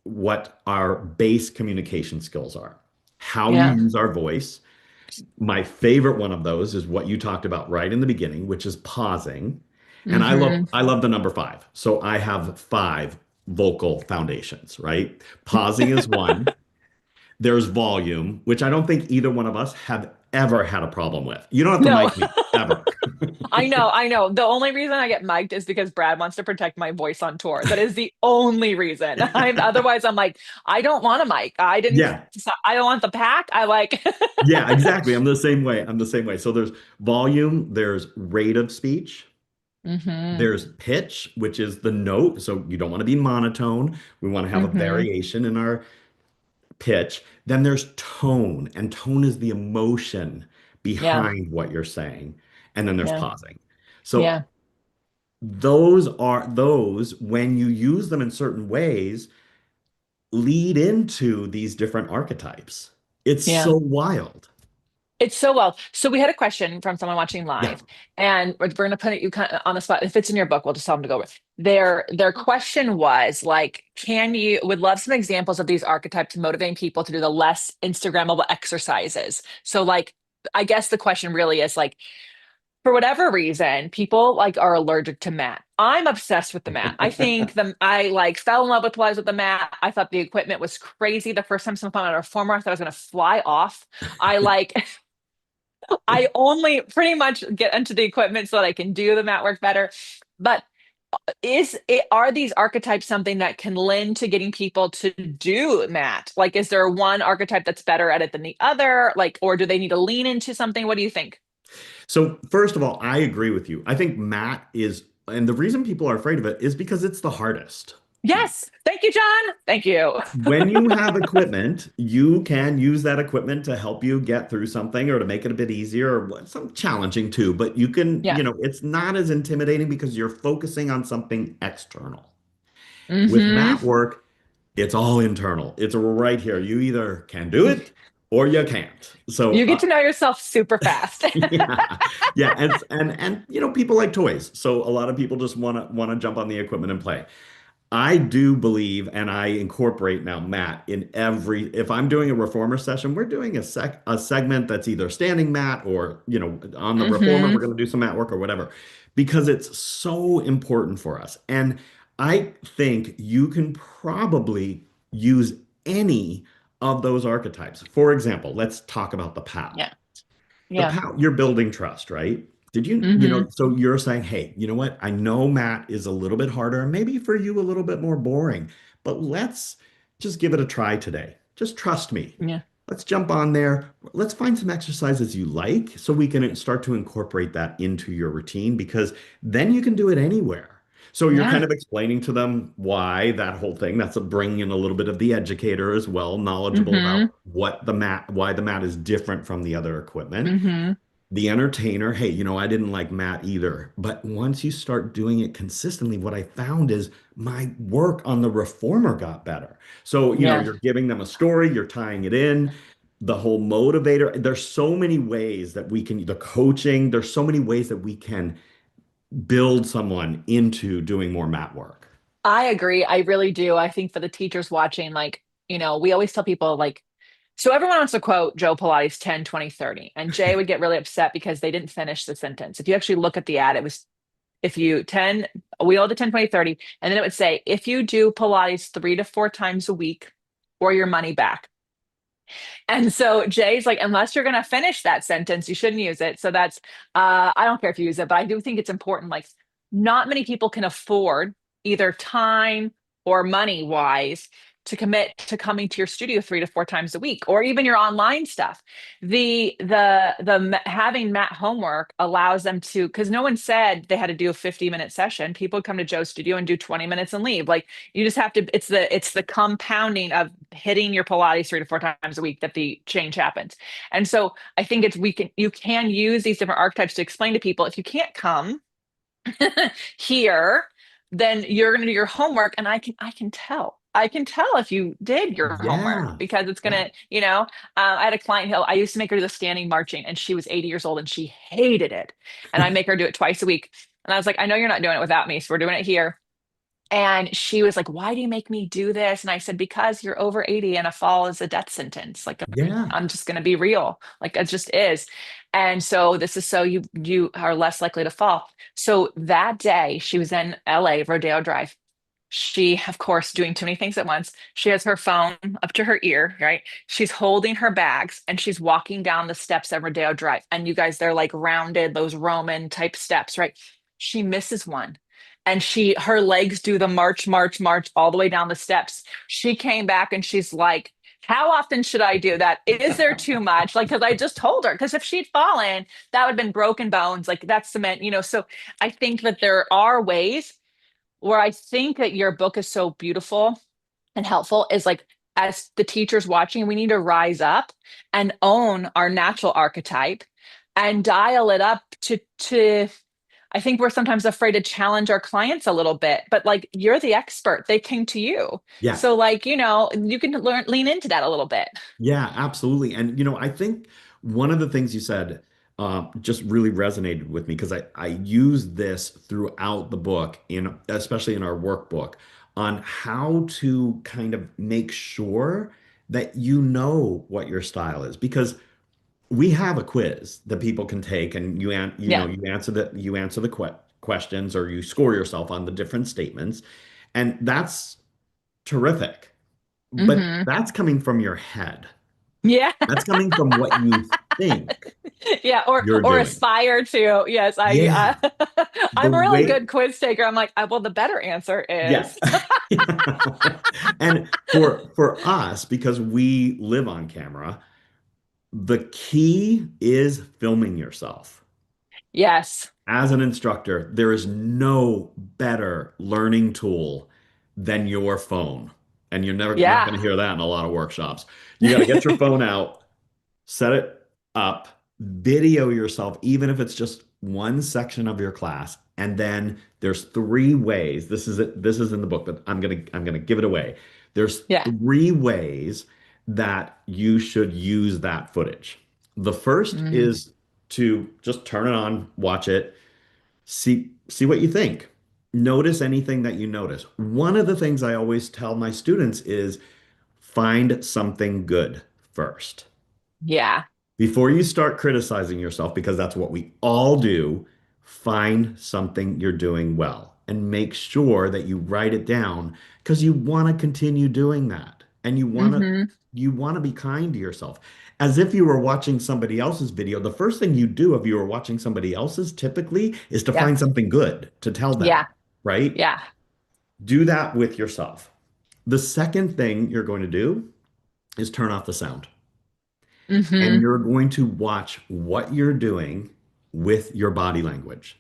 Speaker 1: what our base communication skills are, how you
Speaker 2: Yeah.
Speaker 1: use our voice. My favorite one of those is what you talked about right in the beginning, which is pausing. And I love
Speaker 2: Hmm.
Speaker 1: I love the number five. So I have five vocal foundations, right? Pausing is one. There's volume, which I don't think either one of us have ever had a problem with. You don't have to
Speaker 2: No,
Speaker 1: mic me ever.
Speaker 2: I know, I know. The only reason I get mic'd is because Brad wants to protect my voice on tour. That is the only reason. I'm like, I don't want a mic.
Speaker 1: Yeah.
Speaker 2: I don't want the pack. I like,
Speaker 1: Yeah, exactly. I'm the same way. I'm the same way. So there's volume, there's rate of speech,
Speaker 2: hmm.
Speaker 1: there's pitch, which is the note. So you don't want to be monotone. We want to have a
Speaker 2: Hmm.
Speaker 1: variation in our pitch. Then there's tone, and tone is the emotion
Speaker 2: Yeah.
Speaker 1: behind what you're saying. And then there's
Speaker 2: Yeah.
Speaker 1: pausing. So
Speaker 2: Yeah.
Speaker 1: those when you use them in certain ways lead into these different archetypes. It's
Speaker 2: Yeah.
Speaker 1: so wild.
Speaker 2: It's so well. So we had a question from someone watching
Speaker 1: Yeah.
Speaker 2: live, and we're going to put you kind of on the spot. If it's in your book, we'll just tell them to go with. Their question was like, can you would love some examples of these archetypes motivating people to do the less Instagrammable exercises. So like, I guess the question really is like, for whatever reason, people like are allergic to mat. I'm obsessed with the mat. I like fell in love with Pilates with the mat. I thought the equipment was crazy. The first time someone put on a reformer, I thought I was going to fly off. I like I only pretty much get into the equipment so that I can do the mat work better. But are these archetypes something that can lend to getting people to do mat? Like, is there one archetype that's better at it than the other? Like, or do they need to lean into something? What do you think?
Speaker 1: So first of all, I agree with you. I think Matt is, and the reason people are afraid of it is because it's the hardest.
Speaker 2: Yes. Thank you, John. Thank you.
Speaker 1: When you have equipment, you can use that equipment to help you get through something or to make it a bit easier or some challenging too, but you can,
Speaker 2: Yeah.
Speaker 1: it's not as intimidating because you're focusing on something external. With
Speaker 2: Mm-hmm.
Speaker 1: mat work, it's all internal. It's right here. You either can do it or you can't. So
Speaker 2: You get to know yourself super fast.
Speaker 1: yeah, yeah, and people like toys. So a lot of people just want to jump on the equipment and play. I do believe, and I incorporate now Matt in every, if I'm doing a reformer session, we're doing a segment that's either standing mat or, on the reformer,
Speaker 2: Mm-hmm.
Speaker 1: we're going to do some mat work or whatever, because it's so important for us. And I think you can probably use any of those archetypes. For example, let's talk about the POW.
Speaker 2: Yeah. Yeah.
Speaker 1: You're building trust, right?
Speaker 2: Mm-hmm.
Speaker 1: So you're saying, hey, you know what? I know Matt is a little bit harder, and maybe for you a little bit more boring, but let's just give it a try today. Just trust me.
Speaker 2: Yeah.
Speaker 1: Let's jump on there. Let's find some exercises you like so we can start to incorporate that into your routine because then you can do it anywhere. So you're kind
Speaker 2: Yeah.
Speaker 1: of explaining to them why that whole thing, that's a bringing in a little bit of the educator as well, knowledgeable
Speaker 2: Mm-hmm.
Speaker 1: about why the mat is different from the other equipment.
Speaker 2: Mm-hmm.
Speaker 1: The entertainer, hey, I didn't like Matt either. But once you start doing it consistently, what I found is my work on the reformer got better. So,
Speaker 2: Yeah.
Speaker 1: you're giving them a story, you're tying it in, the whole motivator. There's so many ways that we can, the coaching, there's so many ways that we can build someone into doing more mat work.
Speaker 2: I agree. I really do. I think for the teachers watching, like, we always tell people, like, so everyone wants to quote Joe Pilates 10, 20, 30. And Jay would get really upset because they didn't finish the sentence. If you actually look at the ad, it was if you 10, we all did 10, 20, 30. And then it would say, if you do Pilates 3 to 4 times a week or your money back. And so Jay's like, unless you're going to finish that sentence, you shouldn't use it. So that's, I don't care if you use it, but I do think it's important. Like, not many people can afford either time or money wise to commit to coming to your studio 3 to 4 times a week, or even your online stuff. Having mat homework allows them to, because no one said they had to do a 50-minute session. People come to Joe's studio and do 20 minutes and leave. Like, you just have to, it's the compounding of hitting your Pilates 3 to 4 times a week that the change happens. And so I think you can use these different archetypes to explain to people, if you can't come here, then you're going to do your homework. And I can tell. I can tell if you did your homework
Speaker 1: Yeah.
Speaker 2: because it's going
Speaker 1: Yeah.
Speaker 2: to, I had a client who I used to make her do the standing marching, and she was 80 years old and she hated it. And I make her do it twice a week. And I was like, I know you're not doing it without me. So we're doing it here. And she was like, why do you make me do this? And I said, because you're over 80 and a fall is a death sentence. Like,
Speaker 1: Yeah.
Speaker 2: I'm just going to be real. Like, it just is. And so this is so you are less likely to fall. So that day she was in LA, Rodeo Drive. She, of course, doing too many things at once. She has her phone up to her ear, right? She's holding her bags and she's walking down the steps at Rodeo Drive. And you guys, they're like rounded, those Roman type steps, right? She misses one. And her legs do the march, march, march all the way down the steps. She came back and she's like, how often should I do that? Is there too much? Like, because I just told her, because if she'd fallen, that would have been broken bones. Like, that's cement. So I think that there are ways where I think that your book is so beautiful and helpful is like, as the teachers watching, we need to rise up and own our natural archetype and dial it up to I think we're sometimes afraid to challenge our clients a little bit, but like, you're the expert. They came to you.
Speaker 1: Yeah.
Speaker 2: So like, you can lean into that a little bit.
Speaker 1: Yeah, absolutely. And I think one of the things you said just really resonated with me because I use this throughout the book, especially in our workbook, on how to kind of make sure that you know what your style is. Because we have a quiz that people can take, and
Speaker 2: Yeah.
Speaker 1: you answer the questions or you score yourself on the different statements, and that's terrific. But
Speaker 2: Hmm.
Speaker 1: that's coming from your head.
Speaker 2: Yeah.
Speaker 1: That's coming from what you think
Speaker 2: Yeah,
Speaker 1: you're
Speaker 2: or
Speaker 1: doing.
Speaker 2: aspire to. Yes,
Speaker 1: Yeah. The
Speaker 2: I'm a really
Speaker 1: way,
Speaker 2: good quiz taker. I'm like, well, the better answer
Speaker 1: yeah.
Speaker 2: is
Speaker 1: And for us, because we live on camera, the key is filming yourself.
Speaker 2: yes.
Speaker 1: As an instructor, there is no better learning tool than your phone. And you're never not
Speaker 2: Yeah.
Speaker 1: going to hear that in a lot of workshops. You got to get your phone out, set it up, video yourself, even if it's just one section of your class. And then there's three ways. This is it. This is in the book, but I'm gonna give it away. There's
Speaker 2: Yeah.
Speaker 1: three ways that you should use that footage. The first
Speaker 2: Mm,
Speaker 1: is to just turn it on, watch it, see what you think. Notice anything that you notice. One of the things I always tell my students is find something good first.
Speaker 2: yeah.
Speaker 1: Before you start criticizing yourself, because that's what we all do, find something you're doing well and make sure that you write it down because you want to continue doing that. And
Speaker 2: Hmm.
Speaker 1: you want to be kind to yourself. As if you were watching somebody else's video, the first thing you do if you were watching somebody else's typically is to
Speaker 2: Yeah.
Speaker 1: find something good to tell them,
Speaker 2: Yeah.
Speaker 1: right?
Speaker 2: Yeah.
Speaker 1: Do that with yourself. The second thing you're going to do is turn off the sound. And
Speaker 2: Hmm.
Speaker 1: you're going to watch what you're doing with your body language.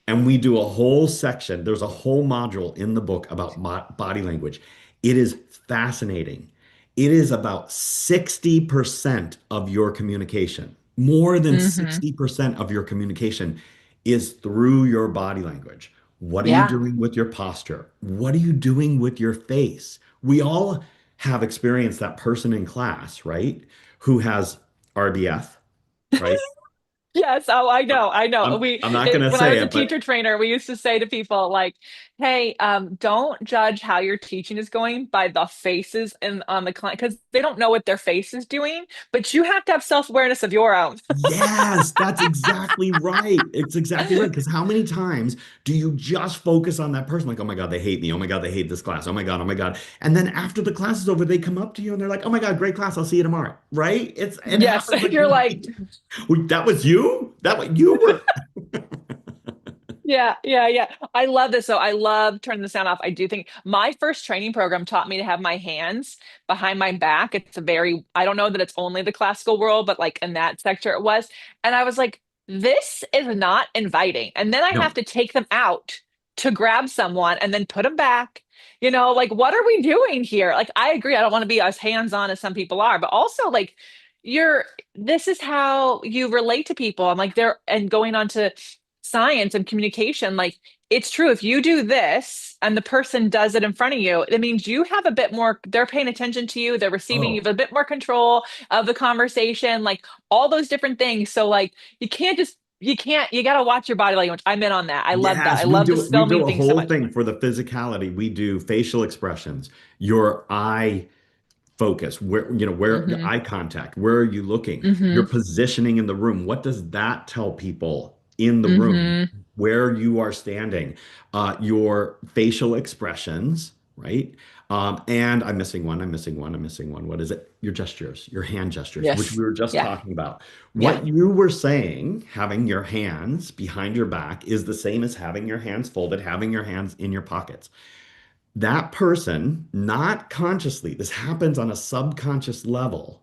Speaker 1: And we do a whole section, there's a whole module in the book about body language. It is fascinating. It is about 60% of your communication. More than
Speaker 2: Hmm.
Speaker 1: 60% of your communication is through your body language. What are you
Speaker 2: Yeah.
Speaker 1: doing with your posture? What are you doing with your face? We all have experienced that person in class, right? Who has RBF, right?
Speaker 2: Yes. Oh, I know. I know.
Speaker 1: I'm not gonna
Speaker 2: When I
Speaker 1: say
Speaker 2: was a
Speaker 1: it,
Speaker 2: teacher
Speaker 1: but
Speaker 2: trainer, we used to say to people like, "Hey, don't judge how your teaching is going by the faces and on the client because they don't know what their face is doing, but you have to have self-awareness of your own."
Speaker 1: yes, that's exactly right. It's exactly right. Because how many times do you just focus on that person? Like, oh my God, they hate me. Oh my God, they hate this class. Oh my God, oh my God. And then after the class is over, they come up to you and they're like, oh my God, great class. I'll see you tomorrow. Right? It
Speaker 2: Yes,
Speaker 1: happens like
Speaker 2: you're like,
Speaker 1: that was you? That what you were?
Speaker 2: yeah, yeah, yeah. I love this. So I love turning the sound off. I do think my first training program taught me to have my hands behind my back. It's a very, I don't know that it's only the classical world, but like in that sector it was. And I was like, this is not inviting. And then I have
Speaker 1: No.
Speaker 2: to take them out to grab someone and then put them back. Like what are we doing here? Like I agree, I don't want to be as hands-on as some people are, but also like you're this is how you relate to people. I'm like they're and going on to science and communication, like it's true. If you do this and the person does it in front of you, it means you have a bit more, they're paying attention to you, they're receiving, you
Speaker 1: Oh,
Speaker 2: have a bit more control of the conversation, like all those different things. So, like, you got to watch your body language. I'm in on that. I love that. I
Speaker 1: yes,
Speaker 2: love this
Speaker 1: we
Speaker 2: filming
Speaker 1: do a
Speaker 2: thing so
Speaker 1: whole
Speaker 2: much.
Speaker 1: thing for the physicality. We do facial expressions, your eye focus, where your
Speaker 2: Hmm.
Speaker 1: eye contact, where are you looking, your
Speaker 2: Hmm.
Speaker 1: positioning in the room, what does that tell people in the room,
Speaker 2: Hmm.
Speaker 1: where you are standing, your facial expressions, right? And I'm missing one. What is it? Your gestures, your hand gestures, which
Speaker 2: Yes.
Speaker 1: we were just
Speaker 2: Yeah.
Speaker 1: talking about.
Speaker 2: Yeah.
Speaker 1: What you were saying, having your hands behind your back, is the same as having your hands folded, having your hands in your pockets. That person, not consciously, this happens on a subconscious level,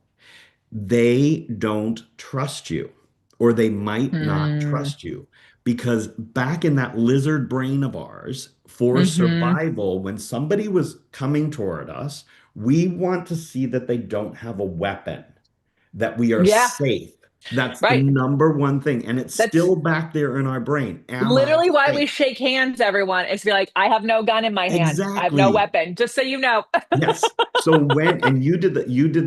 Speaker 1: they don't trust you, or they might not
Speaker 2: Mm.
Speaker 1: trust you. Because back in that lizard brain of ours, for
Speaker 2: Hmm.
Speaker 1: survival, when somebody was coming toward us, we want to see that they don't have a weapon, that we are
Speaker 2: Yeah.
Speaker 1: safe. That's the
Speaker 2: Right.
Speaker 1: number one thing. And it's
Speaker 2: That's
Speaker 1: still back there in our brain. Am I
Speaker 2: literally why we
Speaker 1: safe?
Speaker 2: shake hands, everyone, is to be like, I have no gun in my hand. I have no
Speaker 1: Exactly.
Speaker 2: weapon, just so you know.
Speaker 1: Yes. So and you did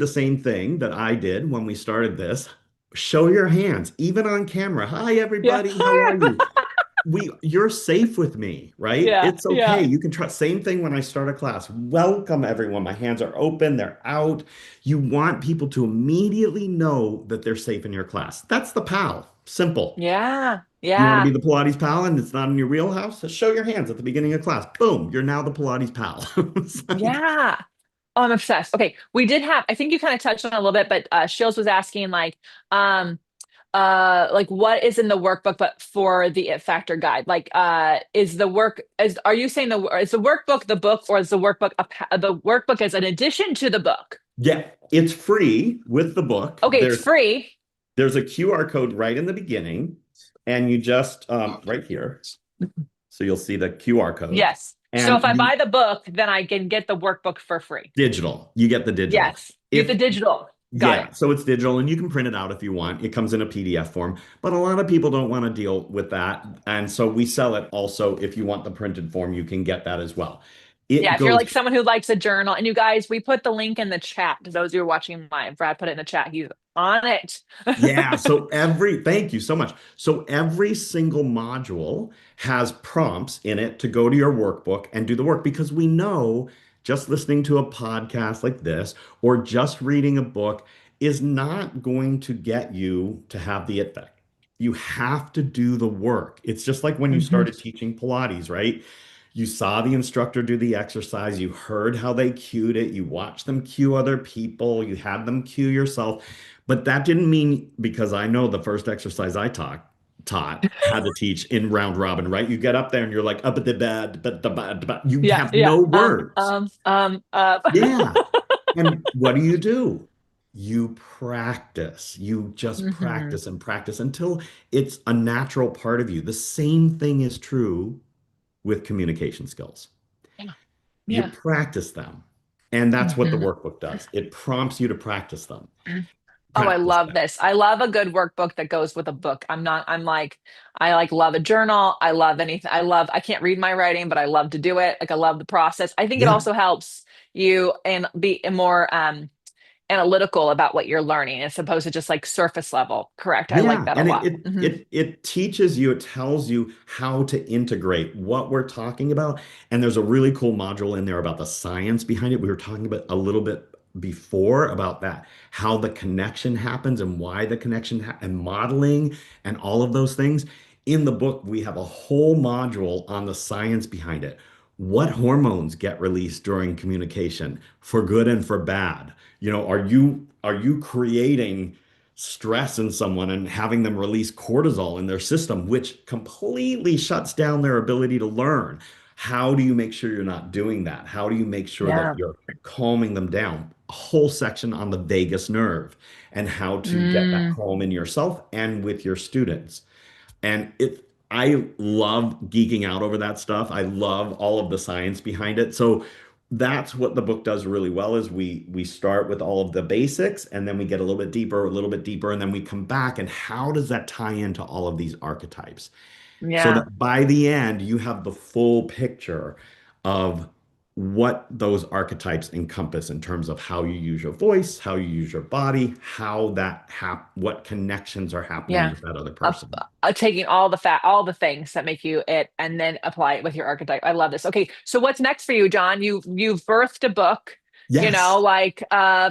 Speaker 1: the same thing that I did when we started this. Show your hands, even on camera. Hi,
Speaker 2: Yeah.
Speaker 1: everybody. How are you? You're safe with me, right?
Speaker 2: Yeah.
Speaker 1: It's okay.
Speaker 2: Yeah.
Speaker 1: You can trust. Same thing when I start a class. Welcome, everyone. My hands are open, they're out. You want people to immediately know that they're safe in your class. That's the PAL. Simple.
Speaker 2: Yeah.
Speaker 1: You want to be
Speaker 2: Yeah.
Speaker 1: the Pilates pal and it's not in your wheelhouse? Just show your hands at the beginning of class. Boom, you're now the Pilates pal. It's like,
Speaker 2: Yeah. Oh, I'm obsessed. Okay, we did have, I think you kind of touched on it a little bit, but Shills was asking um, like what is in the workbook, but for the It Factor guide, like, is the work is are you saying is the workbook the book, or is the workbook the workbook as an addition to the book?
Speaker 1: Yeah, it's free with the book.
Speaker 2: Okay, it's free.
Speaker 1: There's a QR code right in the beginning, and you just right here. So you'll see the QR code,
Speaker 2: Yes. So if
Speaker 1: and
Speaker 2: I
Speaker 1: you
Speaker 2: buy the book, then I can get the workbook for free.
Speaker 1: digital. You get the digital.
Speaker 2: Yes. You get the
Speaker 1: If
Speaker 2: digital. Got it.
Speaker 1: Yeah, so it's digital and you can print it out if you want. It comes in a PDF form, but a lot of people don't want to deal with that. And so we sell it also. If you want the printed form, you can get that as well. It
Speaker 2: Yeah, if you're
Speaker 1: goes
Speaker 2: like someone who likes a journal, and you guys, we put the link in the chat. To those who are watching live, Brad put it in the chat. He's on it.
Speaker 1: Yeah, thank you so much. So every single module has prompts in it to go to your workbook and do the work because we know just listening to a podcast like this or just reading a book is not going to get you to have the effect. You have to do the work. It's just like when you
Speaker 2: Mhm.
Speaker 1: started teaching Pilates, right? You saw the instructor do the exercise, you heard how they cued it, you watched them cue other people, you had them cue yourself. But that didn't mean because I know the first exercise I taught had to teach in round robin, right? You get up there and you're like up at the bed, but you
Speaker 2: Yeah,
Speaker 1: have
Speaker 2: yeah.
Speaker 1: no words. Yeah.
Speaker 2: Mhm.
Speaker 1: And what do? You practice. You just practice and practice until it's a natural part of you. The same thing is true with communication skills.
Speaker 2: Yeah.
Speaker 1: You
Speaker 2: Yeah.
Speaker 1: practice them. And that's what the
Speaker 2: Mhm.
Speaker 1: workbook does. It prompts you to practice them.
Speaker 2: Oh, I
Speaker 1: Practice
Speaker 2: love
Speaker 1: them.
Speaker 2: this. I love a good workbook that goes with a book. I'm like, I like love a journal. I love anything. I can't read my writing, but I love to do it. Like I love the process. I think it
Speaker 1: Yeah.
Speaker 2: also helps you and be more analytical about what you're learning as opposed to just like surface level. Correct. I like
Speaker 1: Yeah,
Speaker 2: that a
Speaker 1: and
Speaker 2: lot. Hmm.
Speaker 1: it teaches you, it tells you how to integrate what we're talking about. And there's a really cool module in there about the science behind it. We were talking about a little bit before about that, how the connection happens and why the connection and modeling and all of those things. In the book, we have a whole module on the science behind it. What hormones get released during communication for good and for bad? Are you creating stress in someone and having them release cortisol in their system, which completely shuts down their ability to learn. How do you make sure you're not doing that? How do you make sure that
Speaker 2: Yeah.
Speaker 1: you're calming them down? A whole section on the vagus nerve and how to get that
Speaker 2: Mm,
Speaker 1: calm in yourself and with your students. And I love geeking out over that stuff. I love all of the science behind it. So that's what the book does really well is we start with all of the basics and then we get a little bit deeper, and then we come back and how does that tie into all of these archetypes? So
Speaker 2: yeah.
Speaker 1: that by the end, you have the full picture of what those archetypes encompass in terms of how you use your voice, how you use your body, what connections are happening
Speaker 2: Yeah.
Speaker 1: with that other
Speaker 2: Uh,
Speaker 1: person.
Speaker 2: Taking all the things that make you it, and then apply it with your archetype. I love this. Okay, so what's next for you, John? You've birthed a book.
Speaker 1: Yes.
Speaker 2: Like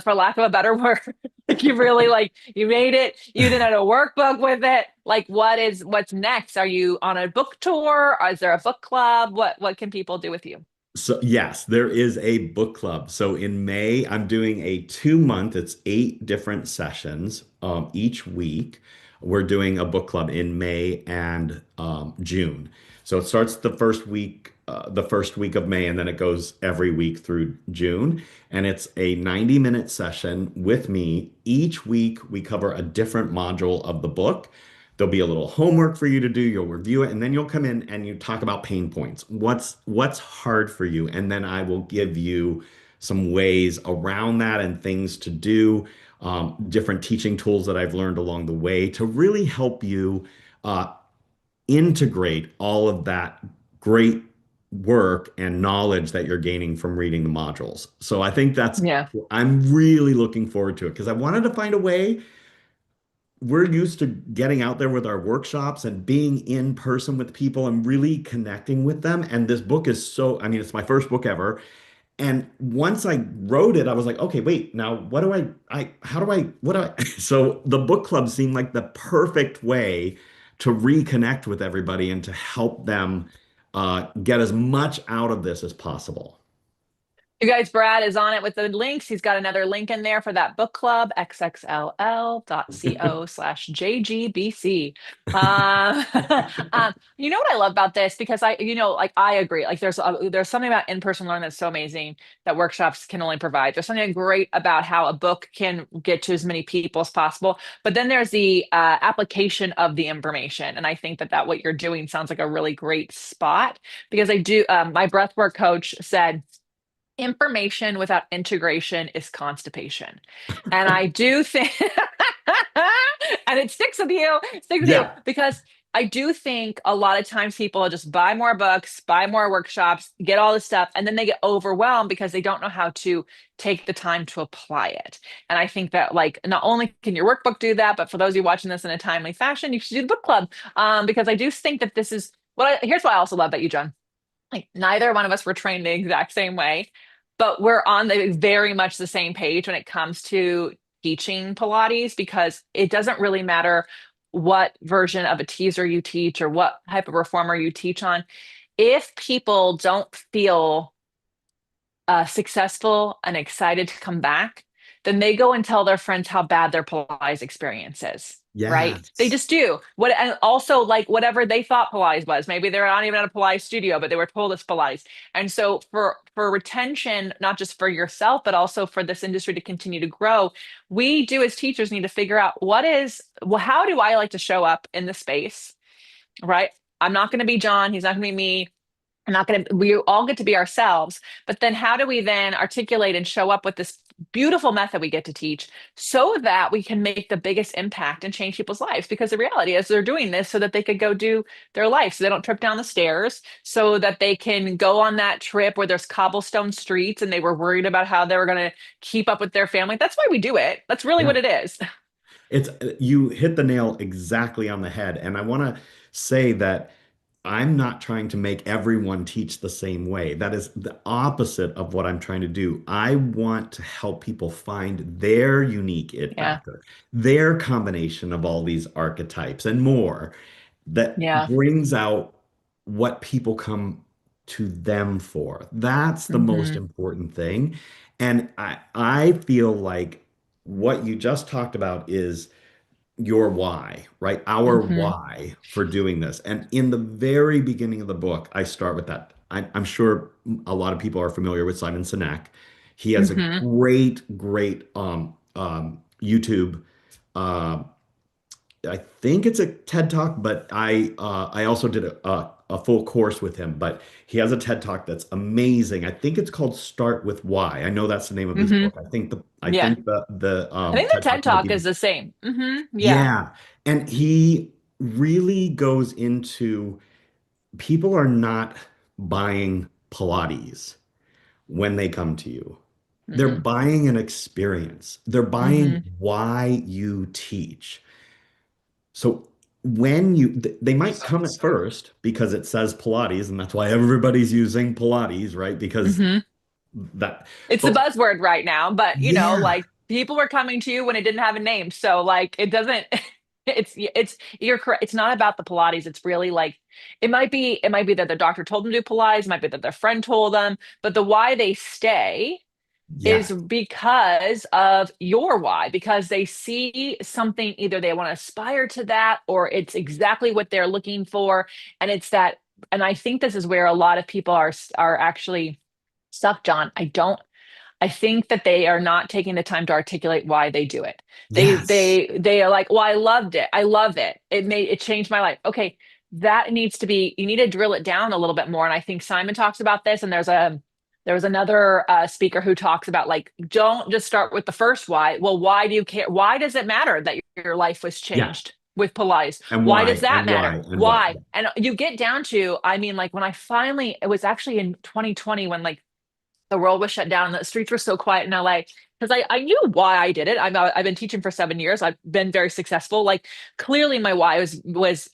Speaker 2: for lack of a better word, like you really like you made it. You did a workbook with it. Like, what's next? Are you on a book tour? Or is there a book club? What can people do with you?
Speaker 1: So yes, there is a book club. So in May, I'm doing a 2 month, it's 8 different sessions each week. We're doing a book club in May and June. So it starts the first week of May, and then it goes every week through June. And it's a 90-minute session with me. Each week, we cover a different module of the book. There'll be a little homework for you to do. You'll review it, and then you'll come in and you talk about pain points. What's hard for you? And then I will give you some ways around that and things to do, different teaching tools that I've learned along the way to really help you uh, integrate all of that great work and knowledge that you're gaining from reading the modules. So I think
Speaker 2: Yeah.
Speaker 1: I'm really looking forward to it because I wanted to find a way. We're used to getting out there with our workshops and being in person with people and really connecting with them. And this book is I mean, it's my first book ever. And once I wrote it, I was like, okay, wait, now what do what do I, so the book club seemed like the perfect way to reconnect with everybody and to help them get as much out of this as possible.
Speaker 2: You guys, Brad is on it with the links. He's got another link in there for that book club, xxll.co/JGBC. Uh, you know what I love about this? Because like I agree. Like there's something about in-person learning that's so amazing that workshops can only provide. There's something great about how a book can get to as many people as possible. But then there's the application of the information. And I think that what you're doing sounds like a really great spot because my breathwork coach said, information without integration is constipation. And I do think, and it sticks with you
Speaker 1: Yeah.
Speaker 2: because I do think a lot of times people just buy more books, buy more workshops, get all this stuff, and then they get overwhelmed because they don't know how to take the time to apply it. And I think that like not only can your workbook do that, but for those of you watching this in a timely fashion, you should do the book club. Because I do think that this is here's what I also love about you, John. Like neither one of us were trained the exact same way, but we're on the very much the same page when it comes to teaching Pilates because it doesn't really matter what version of a teaser you teach or what type of reformer you teach on. If people don't feel successful and excited to come back, then they go and tell their friends how bad their Pilates experience is. Right? They
Speaker 1: Yes.
Speaker 2: just do. And also like whatever they thought Pilates was. Maybe they're not even at a Pilates studio, but they were told it's Pilates. And so for retention, not just for yourself, but also for this industry to continue to grow, we do as teachers need to figure out how do I like to show up in the space, right? I'm not going to be John. He's not going to be me. We all get to be ourselves, but then how do we then articulate and show up with this beautiful method we get to teach so that we can make the biggest impact and change people's lives? Because the reality is they're doing this so that they could go do their life, so they don't trip down the stairs, so that they can go on that trip where there's cobblestone streets and they were worried about how they were going to keep up with their family. That's why we do it. That's really
Speaker 1: Yeah.
Speaker 2: what it is.
Speaker 1: It's you hit the nail exactly on the head. And I want to say that I'm not trying to make everyone teach the same way. That is the opposite of what I'm trying to do. I want to help people find their unique it
Speaker 2: Yeah.
Speaker 1: factor, their combination of all these archetypes and more that
Speaker 2: Yeah.
Speaker 1: brings out what people come to them for. That's the most
Speaker 2: Hmm.
Speaker 1: important thing. And I feel like what you just talked about is your why, right? Our
Speaker 2: Hmm.
Speaker 1: why for doing this. And in the very beginning of the book, I start with that. I'm sure a lot of people are familiar with Simon Sinek. He has a
Speaker 2: Hmm.
Speaker 1: great YouTube. Uh, I think it's a TED Talk, but I also did a full course with him. But he has a TED Talk that's amazing. I think it's called Start with Why. I know that's the name of his
Speaker 2: Hmm.
Speaker 1: book. I
Speaker 2: Yeah.
Speaker 1: think the
Speaker 2: I think the
Speaker 1: TED
Speaker 2: TED
Speaker 1: Talk might
Speaker 2: Talk
Speaker 1: be
Speaker 2: is the same. Yeah.
Speaker 1: yeah. And he really goes into people are not buying Pilates when they come to you. They're
Speaker 2: Hmm.
Speaker 1: buying an experience. They're buying
Speaker 2: Hmm.
Speaker 1: why you teach. So when they might come at first because it says Pilates, and that's why everybody's using Pilates, right? Because
Speaker 2: Hmm.
Speaker 1: that,
Speaker 2: It's the
Speaker 1: but
Speaker 2: buzzword right now, but
Speaker 1: yeah,
Speaker 2: like people were coming to you when it didn't have a name. So like it doesn't you're correct. It's not about the Pilates. It's really like it might be that the doctor told them to do Pilates, it might be that their friend told them, but the why they stay is
Speaker 1: yes,
Speaker 2: because of your why, because they see something, either they want to aspire to that or it's exactly what they're looking for. And it's that, and I think this is where a lot of people are actually stuck, John. I think that they are not taking the time to articulate why they do it.
Speaker 1: yes,
Speaker 2: They are like, well, I loved it. I love it. It changed my life. Okay, that needs to be, you need to drill it down a little bit more. And I think Simon talks about this, and there was another speaker who talks about like, don't just start with the first why. Well, why do you care? Why does it matter that your life was
Speaker 1: yeah.
Speaker 2: changed with Pilates?
Speaker 1: And
Speaker 2: Why
Speaker 1: why,
Speaker 2: does that
Speaker 1: and
Speaker 2: matter?
Speaker 1: why, and why.
Speaker 2: Why? And you get down to, I mean, like when I finally, it was actually in 2020 when like the world was shut down. The streets were so quiet in LA because I knew why I did it. I've been teaching for 7 years. I've been very successful. Like clearly my why was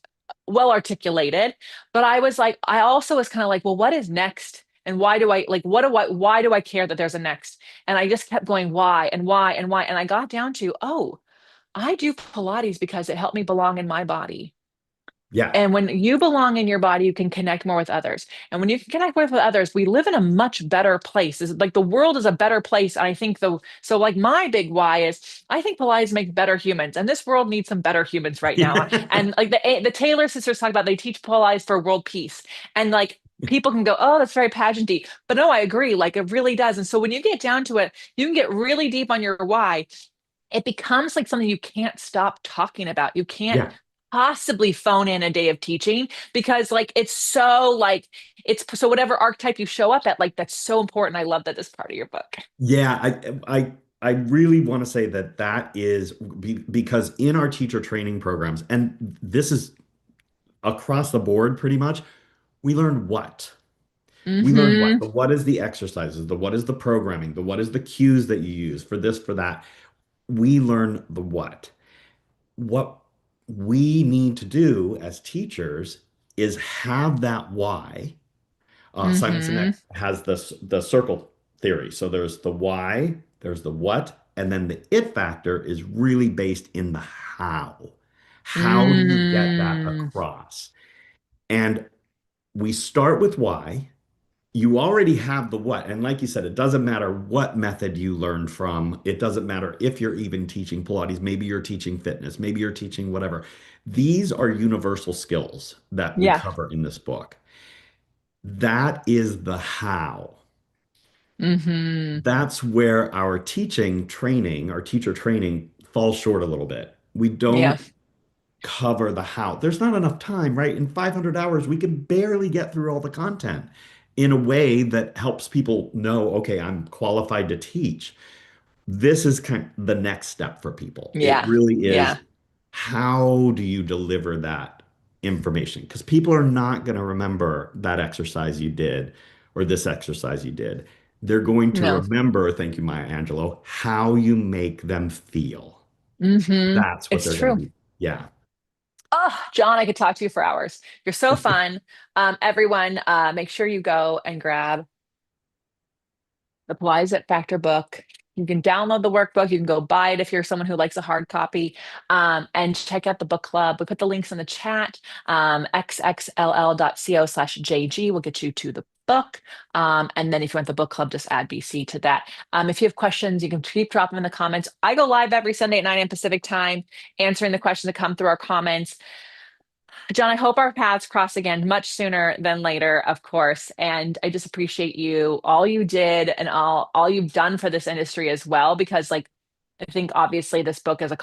Speaker 2: well articulated, but I was like, I also was kind of like, well, what is next? And why do I like why do I care that there's a next? And I just kept going why and why and why. And I got down to, oh, I do Pilates because it helped me belong in my body.
Speaker 1: Yeah.
Speaker 2: And when you belong in your body, you can connect more with others. And when you can connect more with others, we live in a much better place. It's like the world is a better place. And I think so like my big why is I think Pilates makes better humans. And this world needs some better humans right now.
Speaker 1: Yeah.
Speaker 2: And like the Taylor sisters talk about they teach Pilates for world peace. And like people can go, oh, that's very pageanty. But no, I agree. Like it really does. And so when you get down to it, you can get really deep on your why. It becomes like something you can't stop talking about. You can't
Speaker 1: Yeah.
Speaker 2: possibly phone in a day of teaching because like it's so like it's so whatever archetype you show up at, like that's so important. I love that as part of your book.
Speaker 1: Yeah, I really want to say that that is because in our teacher training programs, and this is across the board pretty much, we learn what? We learn what?
Speaker 2: Mm-hmm.
Speaker 1: The what is the exercises, the what is the programming, the what is the cues that you use for this, for that. We learn the what. What we need to do as teachers is have that why. Simon Sinek
Speaker 2: Mm-hmm.
Speaker 1: has the circle theory. So there's the why, there's the what, and then the it factor is really based in the how. How do you get that
Speaker 2: Mm.
Speaker 1: across? And we start with why. You already have the what. And like you said, it doesn't matter what method you learned from. It doesn't matter if you're even teaching Pilates. Maybe you're teaching fitness. Maybe you're teaching whatever. These are universal skills that we
Speaker 2: Yeah.
Speaker 1: cover in this book. That is the how.
Speaker 2: Mm-hmm.
Speaker 1: That's where our teaching training, our teacher training falls short a little bit. We
Speaker 2: Yeah.
Speaker 1: don't cover the how. There's not enough time, right? In 500 hours, we can barely get through all the content in a way that helps people know, okay, I'm qualified to teach. This is kind of the next step for people. It
Speaker 2: Yeah.
Speaker 1: really is,
Speaker 2: Yeah.
Speaker 1: how do you deliver that information? Because people are not going to remember that exercise you did or this exercise you did. They're going to
Speaker 2: No.
Speaker 1: remember, thank you, Maya Angelou, how you make them feel.
Speaker 2: Mm-hmm.
Speaker 1: That's what
Speaker 2: It's
Speaker 1: they're going to
Speaker 2: true.
Speaker 1: be. Yeah.
Speaker 2: Oh, John, I could talk to you for hours. You're so fun. Everyone, make sure you go and grab the Pilates IT Factor book. You can download the workbook. You can go buy it if you're someone who likes a hard copy. And check out the book club. We put the links in the chat. xxll.co/JG will get you to the book. And then if you want the book club, just add BC to that. If you have questions, you can keep dropping them in the comments. I go live every Sunday at 9 a.m. Pacific time, answering the questions that come through our comments. John, I hope our paths cross again much sooner than later, of course. And I just appreciate you, all you did and all you've done for this industry as well, because like I think obviously this book is a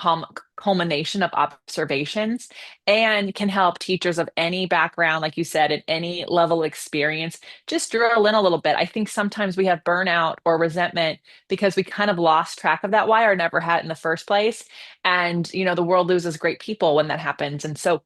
Speaker 2: culmination of observations and can help teachers of any background, like you said, at any level of experience, just drill in a little bit. I think sometimes we have burnout or resentment because we kind of lost track of that why or never had it in the first place. And, the world loses great people when that happens. And so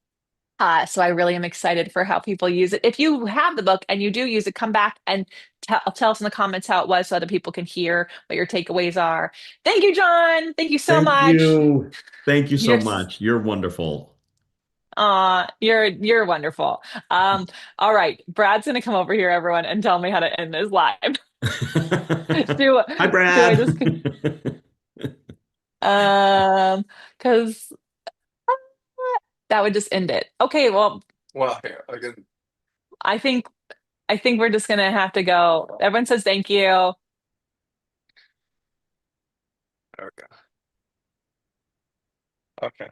Speaker 2: I really am excited for how people use it. If you have the book and you do use it, come back and tell us in the comments how it was so other people can hear what your takeaways are. Thank you, John. Thank you so
Speaker 1: Thank
Speaker 2: much.
Speaker 1: you. Thank you so
Speaker 2: You're
Speaker 1: much. You're wonderful.
Speaker 2: you're wonderful. Um, all right. Brad's gonna come over here, everyone, and tell me how to end this live. Do
Speaker 1: Hi,
Speaker 2: do I
Speaker 1: Brad.
Speaker 2: just because that would just end it. Okay, well,
Speaker 3: Well, here, I can.
Speaker 2: I think I think we're just gonna have to go. Everyone says thank you.
Speaker 3: Okay. Okay.